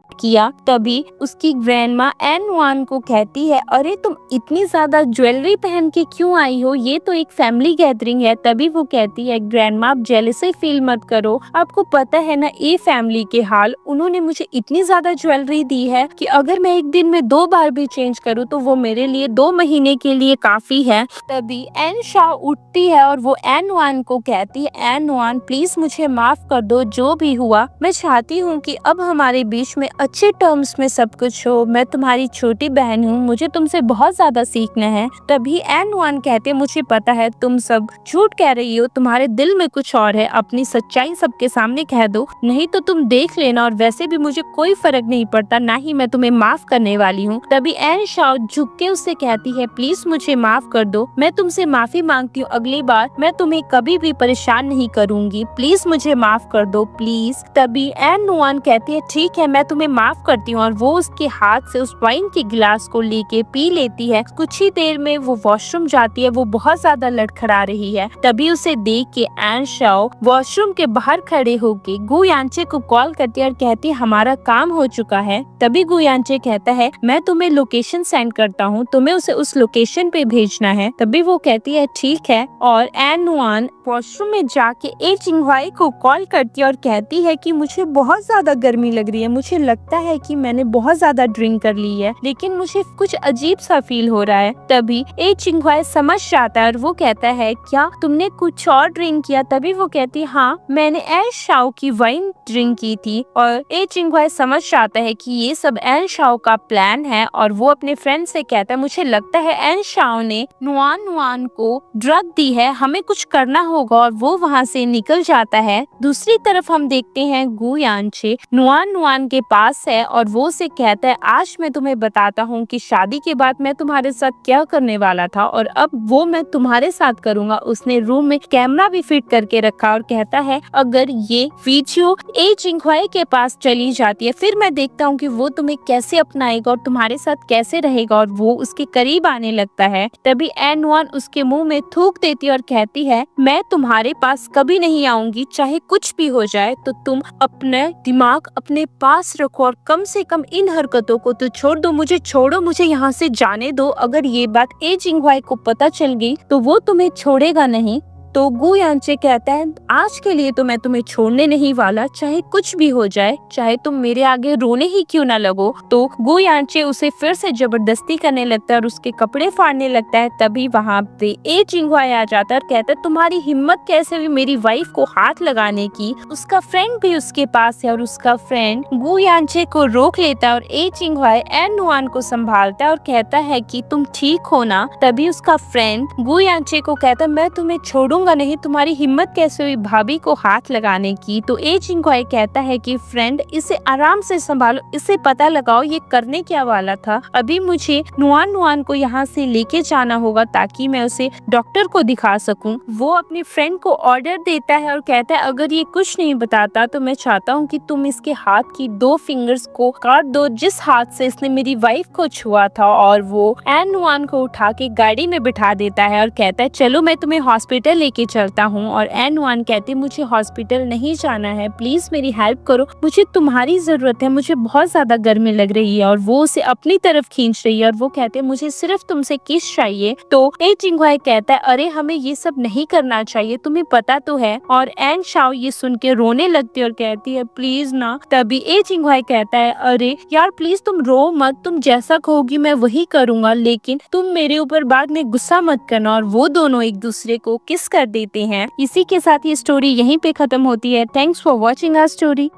तभी उसकी ग्रैंडमा एन नुआन को कहती है अरे तुम इतनी ज्यादा ज्वेलरी पहन के क्यों आई हो, ये तो एक फैमिली गैदरिंग है। तभी वो कहती है ग्रैंडमा आप जेलसी फील मत करो, आपको पता है ना ये फैमिली के हाल, उन्होंने मुझे इतनी ज्यादा ज्वेलरी दी है कि अगर मैं एक दिन में 2 बार भी चेंज करूँ तो वो मेरे लिए 2 महीने के लिए काफी है। तभी एन शाओ उठती है और वो एन नुआन को कहती है एन नुआन प्लीज मुझे माफ कर दो, जो भी हुआ मैं चाहती हूँ कि अब हमारे बीच में अच्छे टर्म्स में सब कुछ हो। मैं तुम्हारी छोटी बहन हूँ, मुझे तुमसे बहुत ज्यादा सीखना है। तभी एन नुआन कहते मुझे पता है तुम सब झूठ कह रही हो, तुम्हारे दिल में कुछ और है, अपनी सच्चाई सबके सामने कह दो, नहीं तो तुम देख लेना, और वैसे भी मुझे कोई फर्क नहीं पड़ता, ना ही मैं तुम्हें माफ करने वाली हूँ। तभी एन शाओ झुक के उससे कहती है प्लीज मुझे माफ कर दो, मैं तुमसे माफी मांगती हूँ, अगली बार मैं तुम्हें कभी भी परेशान नहीं करूंगी, प्लीज मुझे माफ कर दो प्लीज। तभी एन नुआन कहती है ठीक है मैं तुम्हें माफ करती हूँ, और वो उसके हाथ से उस वाइन के गिलास को लेके पी लेती है। कुछ ही देर में वो वॉशरूम जाती है, वो बहुत ज्यादा लड़खड़ा रही है। तभी उसे देख के एन शाओ वॉशरूम के बाहर खड़े होके गु यांचे को कॉल करती है और कहती है हमारा काम हो चुका है। तभी गु यांचे कहता है मैं तुम्हें लोकेशन सेंड करता हूँ, तुम्हें उसे उस लोकेशन पे भेजना है। तभी वो कहती है ठीक है, और एन नुआन वॉशरूम में जाके ए चिंगवाई को कॉल करती है और कहती है कि मुझे बहुत ज्यादा गर्मी लग रही है, मुझे लगता है कि मैंने बहुत ज्यादा ड्रिंक कर ली है, लेकिन मुझे कुछ अजीब सा फील हो रहा है। तभी ए चिंगवाई समझ जाता है और वो कहता है क्या तुमने कुछ और ड्रिंक किया? तभी वो कहती है हाँ मैंने एन शाओ की वाइन ड्रिंक की थी। और ए चिंगवाई समझ जाता है कि ये सब एन शाओ का प्लान है, और वो अपने फ्रेंड से कहता है मुझे लगता है एन शाओ ने नुआन को ड्रग दी है, हमें कुछ करना होगा, और वो वहाँ से निकल जाता है। दूसरी तरफ हम देखते हैं गु यांचे नुआन के पास है और वो उसे कहता है आज मैं तुम्हें बताता हूँ कि शादी के बाद मैं तुम्हारे साथ क्या करने वाला था, और अब वो मैं तुम्हारे साथ करूँगा। उसने रूम में कैमरा भी फिट करके रखा और कहता है अगर ये वीडियो ए चिंगवाई के पास चली जाती है फिर मैं देखता हूँ कि वो तुम्हें कैसे अपनाएगा और तुम्हारे साथ कैसे रहेगा, और वो उसके करीब आने लगता है। तभी एन नुआन उसके मुंह में थूक देती है और कहती है मैं तुम्हारे पास कभी नहीं आऊंगी, चाहे कुछ भी हो जाए, तो तुम अपने दिमाग अपने पास रखो और कम से कम इन हरकतों को तो छोड़ दो, मुझे छोड़ो, मुझे यहाँ से जाने दो। अगर ये बात ए चिंगवाई को पता चल गई तो वो तुम्हें छोड़ेगा नहीं। तो गु यांचे कहता है आज के लिए तो मैं तुम्हें छोड़ने नहीं वाला, चाहे कुछ भी हो जाए, चाहे तुम मेरे आगे रोने ही क्यों ना लगो। तो गु यांचे उसे फिर से जबरदस्ती करने लगता है और उसके कपड़े फाड़ने लगता है। तभी वहाँ पे ए चिंगवाई आ जाता है और कहता है तुम्हारी हिम्मत कैसे हुई मेरी वाइफ को हाथ लगाने की। उसका फ्रेंड भी उसके पास है और उसका फ्रेंड गु यांचे को रोक लेता है और ए चिंगवाई एन नुआन को संभालता है और कहता है कि तुम ठीक हो ना। तभी उसका फ्रेंड गु यांचे को कहता है मैं तुम्हें छोड़ूंगा नहीं, तुम्हारी हिम्मत कैसे हुई भाभी को हाथ लगाने की। तो ए चिंगवाई कहता है कि फ्रेंड इसे आराम से संभालो, इसे पता लगाओ ये करने क्या वाला था। अभी मुझे नुआन को यहाँ से लेके जाना होगा ताकि मैं उसे डॉक्टर को दिखा सकूं। वो अपने फ्रेंड को ऑर्डर देता है और कहता है अगर ये कुछ नहीं बताता तो मैं चाहता हूँ कि तुम इसके हाथ की 2 फिंगर्स को काट दो जिस हाथ से इसने मेरी वाइफ को छुआ था। और वो एन नुआन को उठा के गाड़ी में बिठा देता है और कहता है चलो मैं तुम्हें हॉस्पिटल लेके चलता हूँ। और एन नुआन कहती मुझे हॉस्पिटल नहीं जाना है, प्लीज मेरी हेल्प करो, मुझे तुम्हारी जरूरत है, मुझे बहुत ज्यादा गर्मी लग रही है। और वो उसे अपनी तरफ खींच रही है और वो कहते मुझे सिर्फ तुमसे किस चाहिए। तो ए चिंगवाई कहता है अरे हमें ये सब नहीं करना चाहिए, तुम्हें पता तो है। और एन शाओ ये सुन के रोने लगती है और कहती है प्लीज ना। तभी ए चिंगवाई कहता है अरे यार प्लीज तुम रो मत, तुम जैसा कहोगी मैं वही करूंगा, लेकिन तुम मेरे ऊपर बाद में गुस्सा मत करना। और वो दोनों एक दूसरे को किस कर देते हैं। इसी के साथ ये स्टोरी यहीं पे खत्म होती है। Thanks for watching our story.